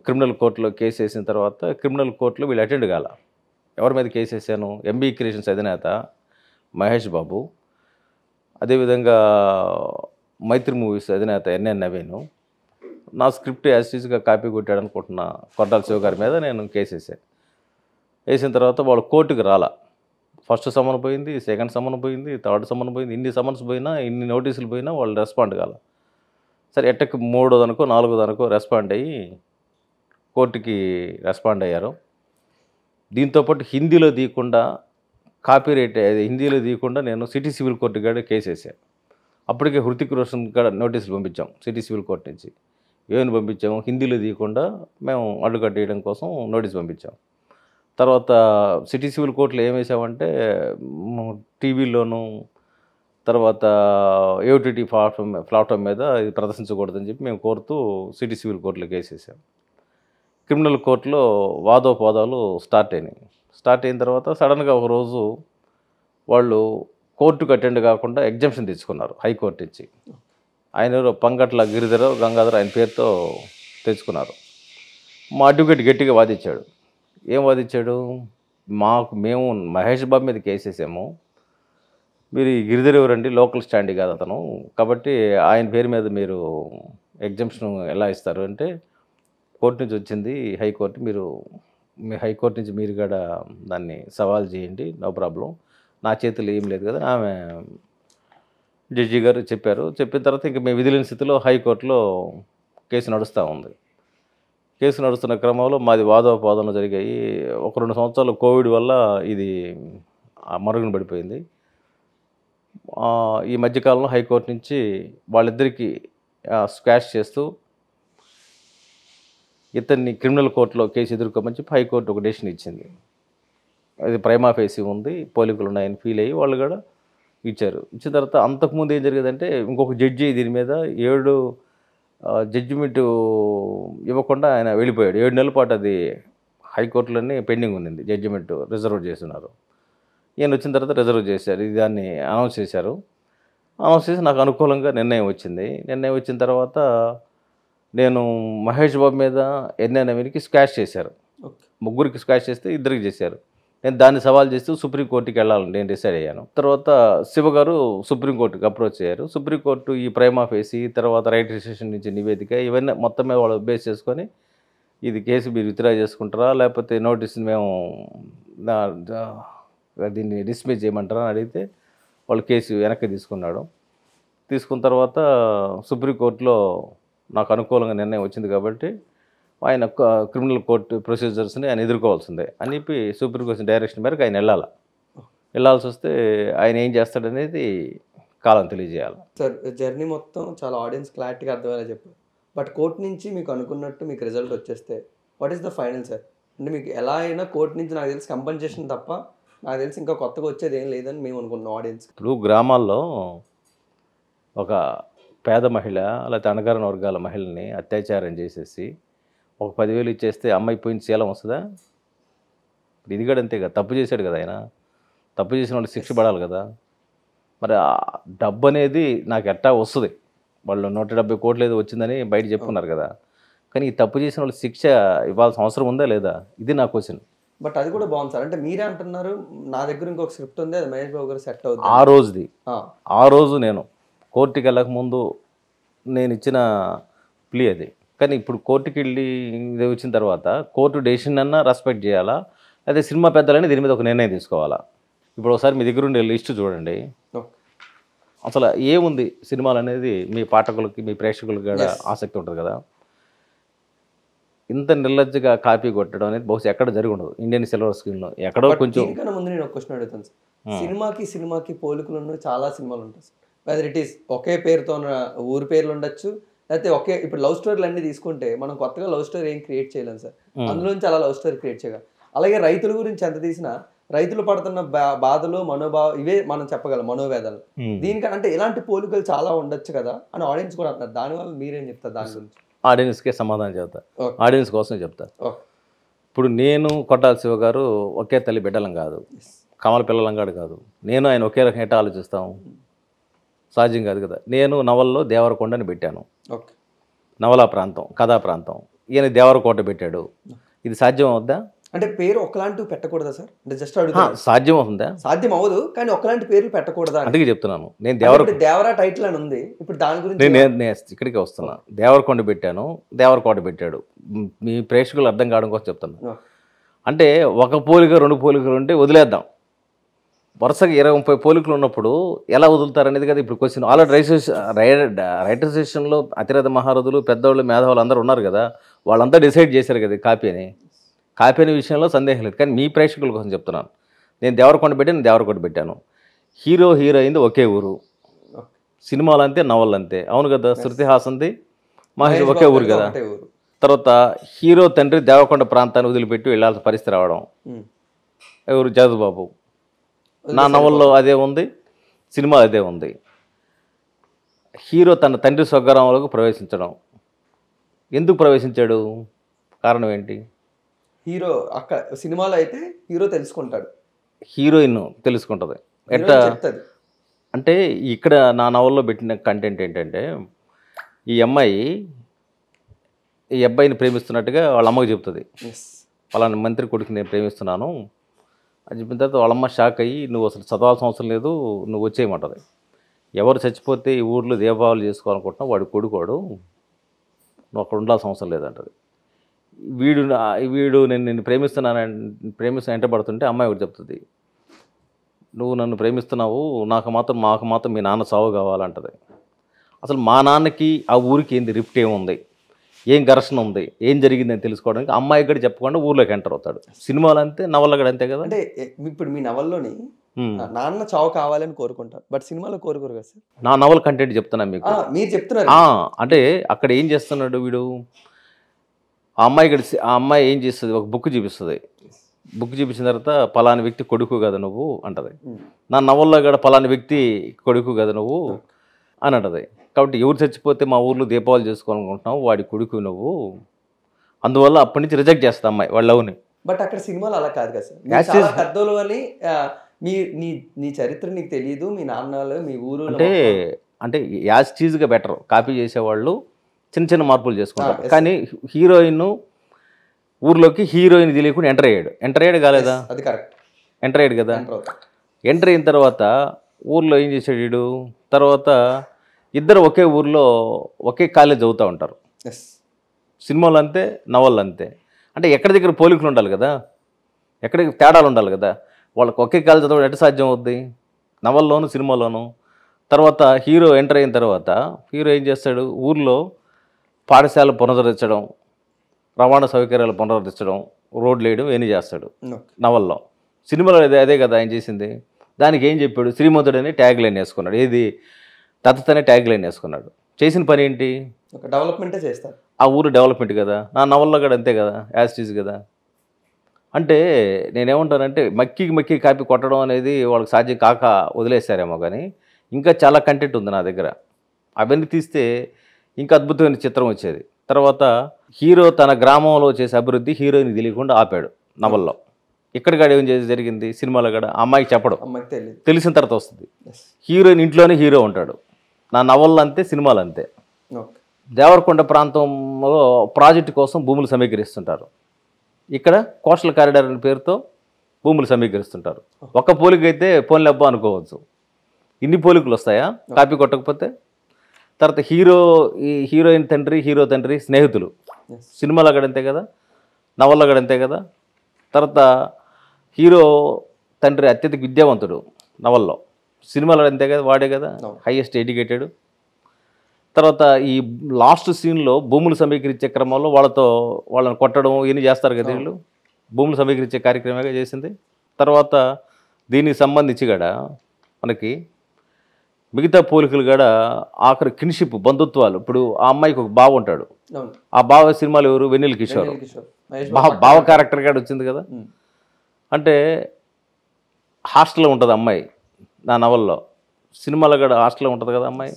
క్రిమినల్ కోర్టులో కేసు వేసిన తర్వాత క్రిమినల్ కోర్టులో వీళ్ళు అటెండ్ కాల. ఎవరి మీద కేసు వేసాను, ఎంబీ క్రియేషన్స్ అధినేత మహేష్ బాబు, అదేవిధంగా మైత్రి మూవీస్ అధినేత ఎన్ఎన్ నవీను, నా స్క్రిప్ట్ యాజిటీస్గా కాపీ కొట్టాడు అనుకుంటున్న కొట్టాల శివ గారి మీద నేను కేసు వేసాను. వేసిన తర్వాత వాళ్ళు కోర్టుకు రాలా. ఫస్ట్ సమన్ పోయింది, సెకండ్ సమన్ పోయింది, థర్డ్ సమన్ పోయింది, ఇన్ని సమన్స్ పోయినా ఇన్ని నోటీసులు పోయినా వాళ్ళు రెస్పాండ్ కాల. సరే ఎట్టకి 3వ 4వ రెస్పాండ్ అయ్యి కోర్టుకి రెస్పాండ్ అయ్యారు. దీంతోపాటు హిందీలో తీయకుండా కాపీరైట్ హిందీలో తీయకుండా నేను సిటీ సివిల్ కోర్టు కూడా కేసు వేసాను. అప్పటికే హృతిక్ రోషన్ కూడా నోటీసులు పంపించాం సిటీ సివిల్ కోర్టు నుంచి. ఏమని పంపించాము, హిందీలో తీయకుండా మేము అడ్డుకట్టేయడం కోసం నోటీస్ పంపించాం. తర్వాత సిటీ సివిల్ కోర్టులో ఏం వేసామంటే టీవీలోను తర్వాత ఏఓటీటీ ప్లాట్ఫామ్ మీద ఇది ప్రదర్శించకూడదని చెప్పి మేము కోరుతూ సిటీ సివిల్ కోర్టులో కేసు వేసాం. క్రిమినల్ కోర్టులో వాదోపవాదాలు స్టార్ట్ అయిన తర్వాత సడన్గా ఒకరోజు వాళ్ళు కోర్టుకు అటెండ్ కాకుండా ఎగ్జంప్షన్ తెచ్చుకున్నారు హైకోర్టు నుంచి. ఆయన పంగట్ల గిరిధరరావు గంగాధర్ ఆయన పేరుతో తెచ్చుకున్నారు. మా అడ్వకేట్ గట్టిగా వాదించాడు. ఏం వాదించాడు, మేము మహేష్ బాబు మీద కేసు వేసాము, మీరు ఈ గిరిధర్ ఎవరండి, లోకల్ స్టాండీ కాదు అతను, కాబట్టి ఆయన పేరు మీద మీరు ఎగ్జంప్షన్ ఎలా ఇస్తారు అంటే కోర్టు నుంచి వచ్చింది హైకోర్టు, మీ హైకోర్టు నుంచి మీరు కూడా దాన్ని సవాల్ చేయండి, నో ప్రాబ్లం, నా చేతులు ఏం లేదు కదా ఆమె జడ్జి గారు చెప్పారు. చెప్పిన తర్వాత ఇంకా మేము విధులేని స్థితిలో హైకోర్టులో కేసు నడుస్తూ ఉంది. కేసు నడుస్తున్న క్రమంలో మాది వాదోపవాదనలు జరిగాయి. 1-2 సంవత్సరాలు కోవిడ్ వల్ల ఇది మరుగున పడిపోయింది. ఈ మధ్యకాలంలో హైకోర్టు నుంచి వాళ్ళిద్దరికీ స్క్వాష్ చేస్తూ ఇతన్ని క్రిమినల్ కోర్టులో కేసు ఎదుర్కోమని చెప్పి హైకోర్టు ఒక డెసిషన్ ఇచ్చింది. అది ప్రైమా ఫేసి ఉంది, పోలికలు ఉన్నాయని ఫీల్ అయ్యి వాళ్ళు కూడా ఇచ్చారు. ఇచ్చిన తర్వాత అంతకుముందు ఏం జరిగేదంటే ఇంకొక జడ్జి దీని మీద 7 జడ్జిమెంట్ ఇవ్వకుండా ఆయన వెళ్ళిపోయాడు. 7 నెలల పాటు అది హైకోర్టులోనే పెండింగ్ ఉంది, జడ్జిమెంట్ రిజర్వ్ చేస్తున్నారు. ఈయన వచ్చిన తర్వాత రిజర్వ్ చేశారు, దాన్ని అనౌన్స్ చేశారు. అనౌన్స్ చేసి నాకు అనుకూలంగా నిర్ణయం వచ్చింది. నిర్ణయం వచ్చిన తర్వాత నేను మహేష్ బాబు మీద ఎన్ఎన్ నవీన్కి స్క్వాష్ చేశారు. ముగ్గురికి స్క్వాష్ చేస్తే 2కి చేశారు. నేను దాన్ని సవాల్ చేస్తూ సుప్రీంకోర్టుకి వెళ్ళాలని నేను డిసైడ్ అయ్యాను. తర్వాత శివ గారు సుప్రీంకోర్టుకి అప్రోచ్ అయ్యారు. సుప్రీంకోర్టు ఈ ప్రైమా ఫేసి తర్వాత రైట్ రిజిస్ట్రేషన్ నుంచి నివేదిక ఇవన్నీ మొత్తం మీద వాళ్ళు బేస్ చేసుకొని ఇది కేసు మీరు విత్డ్రా చేసుకుంటారా లేకపోతే నోటీస్ని మేము దీన్ని డిస్మిస్ చేయమంటారా అని అడిగితే వాళ్ళు కేసు వెనక్కి తీసుకున్నాడు. తీసుకున్న తర్వాత సుప్రీంకోర్టులో నాకు అనుకూలంగా నిర్ణయం వచ్చింది కాబట్టి ఆయన క్రిమినల్ కోర్టు ప్రొసీజర్స్ని ఆయన ఎదుర్కోవాల్సిందే అని చెప్పి సుప్రీంకోర్టు డైరెక్షన్ మేరకు ఆయన వెళ్ళాల్సి వస్తే ఆయన ఏం చేస్తాడనేది కాలం తెలియజేయాలి. సార్ జర్నీ మొత్తం చాలా ఆడియన్స్ క్లారిటీగా అర్థమయ్యేలా చెప్పారు. బట్ కోర్టు నుంచి మీకు అనుకున్నట్టు మీకు రిజల్ట్ వచ్చేస్తే what is the final sir? అంటే మీకు ఎలా అయినా కోర్టు నుంచి నాకు తెలిసి కంపెన్సేషన్ తప్ప నాకు తెలిసి ఇంకా కొత్తగా వచ్చేది ఏం లేదని మేము అనుకున్నాం ఆడియన్స్. ఇప్పుడు గ్రామాల్లో ఒక పేద మహిళ లేకపోతే అణగారిన వర్గాల మహిళని అత్యాచారం చేసేసి ఒక 10,000 ఇచ్చేస్తే అమ్మాయి పోయిన శీలం వస్తుందా? ఇది కూడా అంతే కదా, తప్పు చేశాడు కదా ఆయన. తప్పు చేసిన వాళ్ళు శిక్ష పడాలి కదా. మరి ఆ డబ్బు అనేది నాకు ఎట్టా వస్తుంది, వాళ్ళు 170 కోట్లు ఏదో వచ్చిందని బయట చెప్పుకున్నారు కదా. కానీ ఈ తప్పు చేసిన వాళ్ళు శిక్ష ఇవ్వాల్సిన అవసరం ఉందా లేదా, ఇది నా క్వశ్చన్. బట్ అది కూడా బాగుంది సార్. అంటే మీరే అంటున్నారు నా దగ్గర ఇంకొక స్క్రిప్ట్ ఉంది, అది మహేష్ బాబు గారు సెట్ అవుతుంది. ఆ రోజు నేను కోర్టుకి వెళ్ళకముందు నేను ఇచ్చిన ప్లీ అది. కానీ ఇప్పుడు కోర్టుకి వెళ్ళి ఇది వచ్చిన తర్వాత కోర్టు డెసిషన్ అన్నా రెస్పెక్ట్ చేయాలా, అదే సినిమా పెద్దలని దీని మీద ఒక నిర్ణయం తీసుకోవాలా. ఇప్పుడు ఒకసారి మీ దగ్గర ఉండే లిస్టు చూడండి, అసలు ఏముంది సినిమాలు అనేది మీ పాఠకులకి మీ ప్రేక్షకులకి కూడా ఆసక్తి ఉంటుంది కదా. ఇంత నిర్లజ్జగా కాపీ కొట్టడం అనేది బహుశా ఎక్కడ జరిగి ఉండదు ఇండియన్ సిల్వర్ స్క్రీన్లో, ఎక్కడో కొంచెం. దీనికన్నా ముందు నేను ఒక క్వశ్చన్ అడుగుతాను సార్. సినిమాకి పోలికలు ఉన్న చాలా సినిమాలు ఉంటాయి సార్. వెదర్ ఇట్ ఈస్ ఒకే పేరుతో ఉన్న ఊరి పేర్లు ఉండొచ్చు, లేకపోతే ఒకే ఇప్పుడు లవ్ స్టోరీలు అన్నీ తీసుకుంటే మనం కొత్తగా లవ్ స్టోరీ ఏం క్రియేట్ చేయలేం సార్, అందులోంచి అలా లవ్ స్టోరీ క్రియేట్ చేయగలం. అలాగే రైతుల గురించి ఎంత తీసినా రైతులు పడుతున్న బాధలు మనోభావం ఇవే మనం చెప్పగలం, మనోవేదనలు. దీనికన్నా అంటే ఇలాంటి పోలికలు చాలా ఉండొచ్చు కదా అని ఆడియన్స్ కూడా అంటున్నారు. దానివల్ల మీరేం చెప్తారు దాని గురించి? ఆడియన్స్కే సమాధానం చెప్తా, ఆడియన్స్ కోసమే చెప్తా. ఇప్పుడు నేను కొట్టాల శివ గారు ఒకే తల్లి బిడ్డలం కాదు, కమల పిల్లలం కాదు. నేను ఆయన ఒకే రకం ఎట్లా ఆలోచిస్తాం, సహజం కాదు కదా. నేను నవల్లో దేవరకొండని పెట్టాను, నవలా ప్రాంతం కథా ప్రాంతం. ఈయన దేవరకోట పెట్టాడు, ఇది సాధ్యం అవుద్దా? అంటే పేరు ఒకలాంటివి పెట్టకూడదా సార్? అంటే జస్ట్ అడుగుతా, సాధ్యం అవుతుందా? సాధ్యం అవ్వదు, కానీ ఒకలాంటి పేర్లు పెట్టకూడదా అందుకే చెప్తున్నాను. నేను దేవరా టైటిల్ అని ఉంది, ఇప్పుడు దాని గురించి నేను ఇక్కడికి వస్తున్నా. దేవరకొండ పెట్టాను, దేవరకోట పెట్టాడు. మీ ప్రేక్షకులు అర్థం కావడం కోసం చెప్తున్నా. అంటే ఒక పోలిక 2 పోలికలు ఉంటే వదిలేద్దాం, వరుసగా 20-30 పోలికలు ఉన్నప్పుడు ఎలా వదులుతారనేది కదా ఇప్పుడు క్వశ్చన్. ఆల్రెడీ రైటర్సేషన్లో అతిరథ మహారథులు పెద్దవాళ్ళు మేధావులు అందరూ ఉన్నారు కదా, వాళ్ళంతా డిసైడ్ చేశారు కదా కాపీ అనే విషయంలో సందేహం లేదు. కానీ మీ ప్రేక్షకుల కోసం చెప్తున్నాను. నేను దేవరకొండ పెట్టాను. హీరో హీరోయిన్ ఒకే ఊరు, సినిమాలు అంతే, నవళ్ళు అంతే, అవును కదా. శృతి హాసన్ది మహేష్ ఒకే ఊరు కదా. తర్వాత హీరో తండ్రి దేవరకొండ ప్రాంతాన్ని వదిలిపెట్టి వెళ్ళాల్సిన పరిస్థితి రావడం, ఎవరు జగద్బాబు. నా నవల్లో అదే ఉంది, సినిమా అదే ఉంది. హీరో తన తండ్రి స్వగ్రామంలోకి ప్రవేశించడం, ఎందుకు ప్రవేశించాడు, కారణం ఏంటి? హీరో అక్కడ సినిమాలో అయితే హీరో తెలుసుకుంటాడు, హీరోయిన్ తెలుసుకుంటుంది. ఎట్లా అంటే ఇక్కడ నా నవల్లో పెట్టిన కంటెంట్ ఏంటంటే, ఈ అబ్బాయిని ప్రేమిస్తున్నట్టుగా వాళ్ళ అమ్మకి చెప్తుంది, వాళ్ళని మంత్రి కొడుకు నేను ప్రేమిస్తున్నాను అని చెప్పిన తర్వాత వాళ్ళమ్మ షాక్ అయ్యి, నువ్వు అసలు చదవాల్సిన అవసరం లేదు, నువ్వు వచ్చేయమంటుంది. ఎవరు చచ్చిపోతే ఈ ఊర్లో దీపావళి చేసుకోవాలనుకుంటున్నావు, వాడు కొడుకోడు, నువ్వు అక్కడ ఉండాల్సిన అవసరం లేదంటది. వీడు నేను నిన్ను ప్రేమిస్తున్నా వెంటబడుతుంటే అమ్మాయి ఒకటి చెప్తుంది, నువ్వు నన్ను ప్రేమిస్తున్నావు, మాకు మాత్రం మీ నాన్న సావు కావాలంటది. అసలు మా నాన్నకి ఆ ఊరికి ఏంది రిఫ్ట్ ఏముంది, ఏం ఘర్షణ ఉంది, ఏం జరిగిందని తెలుసుకోవడానికి అమ్మాయి కూడా చెప్పకుండా ఊర్లోకి ఎంటర్ అవుతాడు. సినిమాలు అంతే, నవల్లో కూడా అంతే కదా. అంటే ఇప్పుడు మీ నవల్లోని నాన్న చావు కావాలని కోరుకుంటారు, బట్ సినిమాలో కోరుకోరు కదా సార్. నా నవల్ కంటెంట్ చెప్తున్నా మీకు, మీరు చెప్తున్నారు. అంటే అక్కడ ఏం చేస్తున్నాడు వీడు, ఆ అమ్మాయి ఏం చేస్తుంది, ఒక బుక్ చూపిస్తుంది. బుక్ చూపించిన తర్వాత పలాని వ్యక్తి కొడుకు కదా నువ్వు అంటది. నా నవల్లో కూడా పలాని వ్యక్తి కొడుకు కదా నువ్వు అని అంటది. కాబట్టి ఎవరు చచ్చిపోతే మా ఊర్లో దీపావళి చేసుకోవాలనుకుంటున్నావు, వాడి కొడుకు నువ్వు, అందువల్ల అప్పటి నుంచి రిజెక్ట్ చేస్తా అమ్మాయి వాళ్ళ లవ్ని. బట్ అక్కడ సినిమాలో అలా కాదు కదా సార్, పెద్దోళ్ళు అని నీ చరిత్ర నీకు తెలియదు, మీ నాన్నలు మీ ఊరు అంటే యాజ్ చీజ్గా బెటర్. కాపీ చేసేవాళ్ళు చిన్న చిన్న మార్పులు చేసుకుంటారు. కానీ హీరోయిన్ ఊర్లోకి హీరోయిన్ తెలియకుండా ఎంటర్ అయ్యాడు కాలేదా? అది కరెక్ట్. ఎంటర్ అయ్యాడు కదా. Enter అవుతాడు. ఎంటర్ అయిన తర్వాత ఊర్లో ఏం చేశాడు వీడు, తర్వాత ఇద్దరు ఒకే ఊర్లో ఒకే కాలేజ్ చదువుతూ ఉంటారు. Yes. సినిమాలు అంతే, నవళ్ళు అంతే. అంటే ఎక్కడి దగ్గర పోలికలు ఉండాలి కదా, ఎక్కడికి తేడాలు ఉండాలి కదా. వాళ్ళకి ఒకే కాలేజ్ చదవడం ఎట్లా సాధ్యం అవుద్ది, నవల్లోను సినిమాలోను. తర్వాత హీరో ఎంటర్ అయిన తర్వాత హీరో ఏం చేస్తాడు, ఊర్లో పాఠశాల పునరుద్ధరించడం, రవాణా సౌకర్యాలు పునరుద్ధరించడం, రోడ్లు వేయడం ఇవన్నీ చేస్తాడు Okay. నవల్లో. సినిమాలో అదే కదా ఆయన చేసింది. దానికి ఏం చెప్పాడు, శ్రీమంతుడని ట్యాగ్ లైన్ వేసుకున్నాడు. ఏది, దత్తతనే ట్యాగ్ లైన్ వేసుకున్నాడు. చేసిన పని ఏంటి, ఒక డెవలప్మెంటే చేస్తారు. ఆ ఊరు డెవలప్మెంట్ కదా. నా నవల్లో కూడా అంతే కదా, యాజ్ ఈజ్ కదా. అంటే నేనేమంటానంటే మక్కి కాపీ కొట్టడం అనేది వాళ్ళకి సాధ్యం కాక వదిలేశారేమో, కానీ ఇంకా చాలా కంటెంట్ ఉంది నా దగ్గర. అవన్నీ తీస్తే ఇంకా అద్భుతమైన చిత్రం వచ్చేది. తర్వాత హీరో తన గ్రామంలో చేసే అభివృద్ధి హీరోయిన్కి తెలియకుండా ఆపాడు నవల్లో. ఇక్కడ కూడా ఏం చేసి జరిగింది, సినిమాలో కూడా అమ్మాయికి చెప్పడం, అమ్మాయికి తెలియదు. తెలిసిన తర్వాత వస్తుంది. Yes. హీరోయిన్ ఇంట్లోనే హీరో ఉంటాడు. నా నవల్లో అంతే, సినిమాలు అంతే. Okay. దేవరకొండ ప్రాంతంలో ప్రాజెక్టు కోసం భూములు సమీకరిస్తుంటారు. ఇక్కడ కోస్టల్ కారిడార్ అనే పేరుతో భూములు సమీకరిస్తుంటారు. ఒక్క పోలిక అయితే పోన్లే అబ్బా అనుకోవచ్చు. ఇన్ని పోలికలు వస్తాయా కాపీ కొట్టకపోతే. తర్వాత హీరోయిన్ తండ్రి, హీరో తండ్రి స్నేహితులు. Yes. సినిమాలో కూడా అంతే కదా, నవల్లో కూడా అంతే కదా. తర్వాత హీరో తండ్రి అత్యధిక విద్యావంతుడు నవల్లో, సినిమాలో అంతే కదా, వాడే కదా హైయెస్ట్ ఎడ్యుకేటెడ్. తర్వాత ఈ లాస్ట్ సీన్లో భూములు సమీకరించే క్రమంలో వాళ్ళని కొట్టడం ఇవన్నీ చేస్తారు కదా వీళ్ళు. భూములు సమీకరించే కార్యక్రమంగా చేసింది. తర్వాత దీనికి సంబంధించి కూడా మనకి మిగతా పోలికలు కూడా ఆఖరి కిన్షిప్, బంధుత్వాలు. ఇప్పుడు ఆ అమ్మాయికి ఒక బావ ఉంటాడు. అవును. ఆ బావ సినిమాలు ఎవరు, వెన్నెల కిషోర్. వెన్నెల కిషోర్. మహేష్ బాబు బావ క్యారెక్టర్ కూడా వచ్చింది కదా. ఉమ్. అంటే హాస్టల్లో ఉంటుంది అమ్మాయి నా నవల్లో, సినిమాలో కూడా హాస్టల్లో ఉంటుంది కదా అమ్మాయి.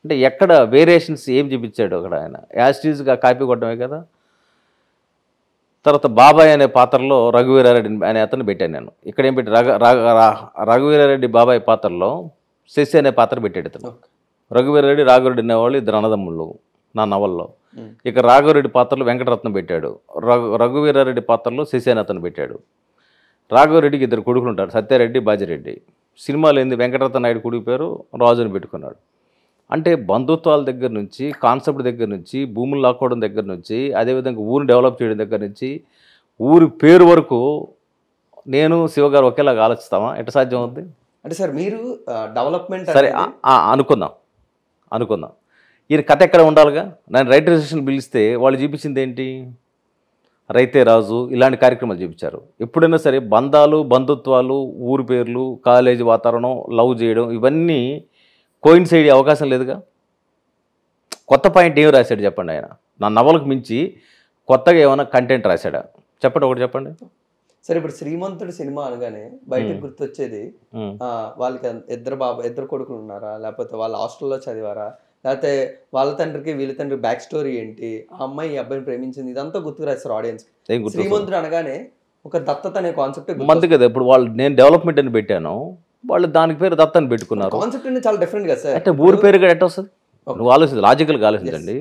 అంటే ఎక్కడ వేరియేషన్స్ ఏం చూపించాడు అక్కడ ఆయన, యాస్టీజ్గా కాపీ కొట్టడమే కదా. తర్వాత బాబాయ్ అనే పాత్రలో రఘువీరారెడ్డి అనే అతను పెట్టాను నేను. ఇక్కడ ఏం పెట్టి రఘువీరారెడ్డి బాబాయ్ పాత్రలో శశి అనే పాత్ర పెట్టాడు ఇతను. Okay. రఘువీరారెడ్డి రాఘవరెడ్డి అనేవాళ్ళు ఇద్దరు అన్నదమ్ముళ్ళు నా నవల్లో. ఇక రాఘవరెడ్డి పాత్రలో వెంకటరత్నం పెట్టాడు. రఘువీరారెడ్డి పాత్రలో శశి అనే అతను పెట్టాడు. రాఘవరెడ్డికి ఇద్దరు కొడుకులు ఉంటారు, సత్యారెడ్డి, బాజిరెడ్డి. సినిమాలో ఏంది, వెంకటరత్న నాయుడు కొడుకు పేరు రాజుని పెట్టుకున్నాడు. అంటే బంధుత్వాల దగ్గర నుంచి, కాన్సెప్ట్ దగ్గర నుంచి, భూములు లాక్కోవడం దగ్గర నుంచి, అదేవిధంగా ఊరిని డెవలప్ చేయడం దగ్గర నుంచి, ఊరి పేరు వరకు నేను శివగారు ఒకేలాగా ఆలోచిస్తామా, ఎట్లా సాధ్యం అవుతుంది. అంటే సార్ మీరు డెవలప్మెంట్ సరే అనుకుందాం ఈయన కథ ఎక్కడ ఉండాలిగా. నేను రైటరైజేషన్ పిలిస్తే వాళ్ళు చూపించింది ఏంటి, రైతే రాజు ఇలాంటి కార్యక్రమాలు చూపించారు. ఎప్పుడైనా సరే బంధాలు, బంధుత్వాలు, ఊరి పేర్లు, కాలేజీ వాతావరణం, లవ్ చేయడం ఇవన్నీ కోయిన్సైడ్ అయ్యే అవకాశం లేదుగా. కొత్త పాయింట్ ఏం రాశాడు చెప్పండి ఆయన. నా నవలకు మించి కొత్తగా ఏమైనా కంటెంట్ రాశాడా చెప్పండి, ఒకటి చెప్పండి. సరే ఇప్పుడు శ్రీమంతుడు సినిమా అనగానే బయటకు గుర్తొచ్చేది వాళ్ళకి ఇద్దరు కొడుకులు ఉన్నారా, లేకపోతే వాళ్ళ హాస్టల్లో చదివారా, లేకపోతే వాళ్ళ తండ్రికి వీళ్ళ తండ్రికి బ్యాక్ స్టోరీ ఏంటి, ఆ అమ్మాయి ఈ అబ్బాయిని ప్రేమించింది, ఇదంతా గుర్తుకు రాస్తారు ఆడియన్స్. శ్రీమంతుడు అనగానే ఒక దత్తత అనే కాన్సెప్ట్ మంది కదా. ఇప్పుడు వాళ్ళు నేను డెవలప్మెంట్ అని పెట్టాను, వాళ్ళు దానికి పేరు దత్త అని పెట్టుకున్నారు. కాన్సెప్ట్ చాలా డిఫరెంట్ కదా సార్. అంటే ఊరి పేరు కూడా ఎట్లా వస్తుంది, నువ్వు ఆలోచించు, లాజికల్గా ఆలోచించండి.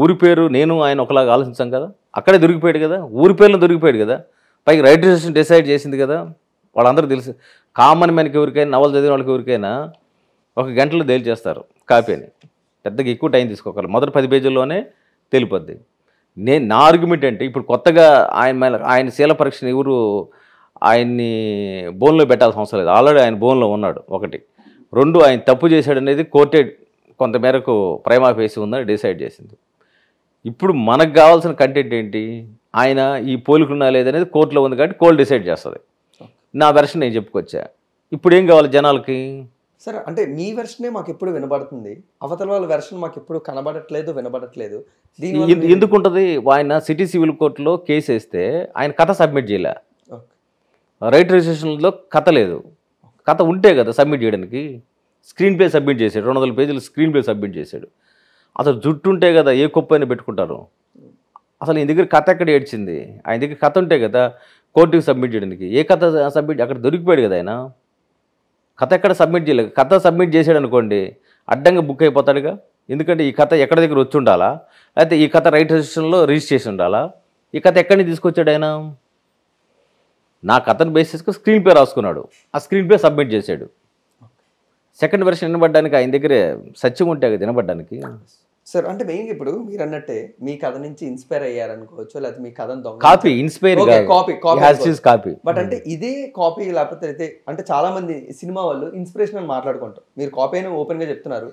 ఊరి పేరు నేను ఆయన ఒకలాగా ఆలోచించాం కదా, అక్కడే దొరికిపోయాడు కదా, ఊరి పేరులో దొరికిపోయాడు కదా. పైకి రైటరైజేషన్ డిసైడ్ చేసింది కదా, వాళ్ళందరూ తెలుసు. కామన్ మ్యాన్కి ఎవరికైనా, నవలు చదివిన వాళ్ళకి ఎవరికైనా ఒక గంటలో తేల్చేస్తారు కాపీ అని. పెద్దగా ఎక్కువ టైం తీసుకోగలరు, మొదటి 10 పేజీల్లోనే తెలిపొద్ది. నా ఆర్గ్యుమెంట్ అంటే ఇప్పుడు కొత్తగా ఆయన శీల పరీక్షను ఎవరు ఆయన్ని బోన్లో పెట్టాల్సిన అవసరం లేదు, ఆల్రెడీ ఆయన బోన్లో ఉన్నాడు. 1, 2 ఆయన తప్పు చేశాడు అనేది కోర్టే కొంతమేరకు ప్రైమా ఫేసి ఉందని డిసైడ్ చేసింది. ఇప్పుడు మనకు కావాల్సిన కంటెంట్ ఏంటి, ఆయన ఈ పోలికలున్నా లేదనేది కోర్టులో ఉంది కాబట్టి కోర్టు డిసైడ్ చేస్తుంది. నా వెర్షన్ నేను చెప్పుకొచ్చా. ఇప్పుడు ఏం కావాలి జనాలకి సార్, అంటే మీ వెర్షనే మాకు ఎప్పుడు వినబడుతుంది, అవతల వాళ్ళ వెర్షన్ మాకు ఎప్పుడు కనబడట్లేదు, వినబడట్లేదు. ఎందుకుంటుంది, ఆయన సిటీ సివిల్ కోర్టులో కేసు వేస్తే ఆయన కథ సబ్మిట్ చేయలే, రైటరైజేషన్లో కథ లేదు. కథ ఉంటే కదా సబ్మిట్ చేయడానికి. స్క్రీన్ ప్లే సబ్మిట్ చేశాడు, 200 పేజీలు స్క్రీన్ ప్లే సబ్మిట్ చేశాడు. అసలు జుట్టు ఉంటే కదా ఏ కుప్పైనా పెట్టుకుంటారు. అసలు ఈయన దగ్గర కథ ఎక్కడ ఏడ్చింది, ఆయన దగ్గర కథ ఉంటే కదా కోర్టుకి సబ్మిట్ చేయడానికి. ఏ కథ సబ్మిట్, అక్కడ దొరికిపోయాడు కదా ఆయన. కథ ఎక్కడ సబ్మిట్ చేయలేదు. కథ సబ్మిట్ చేశాడు అనుకోండి అడ్డంగా బుక్ అయిపోతాడుగా. ఎందుకంటే ఈ కథ ఎక్కడ దగ్గర వచ్చి ఉండాలా, లేకపోతే ఈ కథ రైటరైజేషన్లో రిజిస్ట్రేషన్ ఉండాలా, ఈ కథ ఎక్కడి నుంచి తీసుకొచ్చాడు ఆయన. నా కథను బేసిస్గా స్క్రీన్ ప్లే రాసుకున్నాడు, ఆ స్క్రీన్ ప్లే సబ్మిట్ చేశాడు. సెకండ్ వెర్షన్ వినబడ్డానికి ఆయన దగ్గరే సత్యం ఉంటే కదా వినబడ్డానికి. సార్ అంటే మెయిన్గా ఇప్పుడు మీరు అన్నట్టే మీ కథ నుంచి ఇన్స్పైర్ అయ్యారనుకోవచ్చు, లేకపోతే మీ కథను దొంగ కాపీ ఇన్స్పైర్ కాపీ. బట్ అంటే ఇదే కాపీ లేకపోతే అయితే అంటే చాలా మంది సినిమా వాళ్ళు ఇన్స్పిరేషన్ అని మాట్లాడుకుంటారు, మీరు కాపీ అని ఓపెన్ గా చెప్తున్నారు.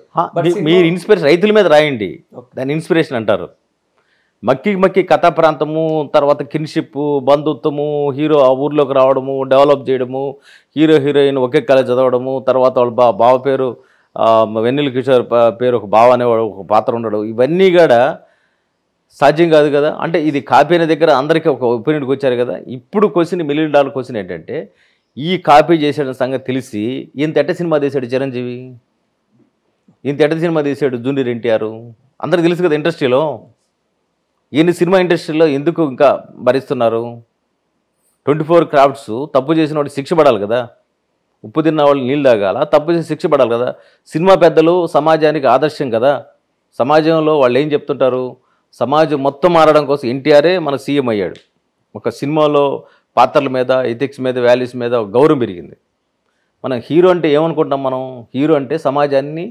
మీరు ఇన్స్పిరేషన్ రైతుల మీద రాయండి, దాన్ని ఇన్స్పిరేషన్ అంటారు. మక్కి కథా ప్రాంతము, తర్వాత కిన్షిప్, బంధుత్వము, హీరో ఆ ఊర్లోకి రావడము, డెవలప్ చేయడము, హీరో హీరోయిన్ ఒకే కాలేజ్ చదవడము, తర్వాత వాళ్ళ బావ పేరు వెన్నెల కిషోర్ పేరు ఒక బావ అనేవాడు ఒక పాత్ర ఉండడం, ఇవన్నీ కూడా సాధ్యం కాదు కదా. అంటే ఇది కాపీ అనే దగ్గర అందరికీ ఒక ఒపీనియన్కి వచ్చారు కదా. ఇప్పుడు క్వశ్చన్ $1 మిలియన్ క్వశ్చన్ ఏంటంటే, ఈ కాపీ చేసిన సంగతి తెలిసి ఇంత ఎట్ట సినిమా తీశాడు చిరంజీవి, ఇంత ఎట్ట సినిమా తీశాడు జూనియర్ ఎన్టీఆర్, అందరికీ తెలుసు కదా. ఇండస్ట్రీలో ఈయన సినిమా ఇండస్ట్రీలో ఎందుకు ఇంకా భరిస్తున్నారు? 24 క్రాఫ్ట్స్ తప్పు చేసిన వాడు శిక్ష పడాలి కదా, ఉప్పు తిన్న వాళ్ళు నీళ్ళు తాగాల, తప్పు చేసి శిక్ష పడాలి కదా. సినిమా పెద్దలు సమాజానికి ఆదర్శం కదా. సమాజంలో వాళ్ళు ఏం చెప్తుంటారు, సమాజం మొత్తం మారడం కోసం ఎన్టీఆరే మన సీఎం అయ్యాడు. ఒక సినిమాలో పాత్రల మీద, ఎథిక్స్ మీద, వాల్యూస్ మీద గౌరవం పెరిగింది. మనం హీరో అంటే ఏమనుకుంటాం? మనం హీరో అంటే సమాజాన్ని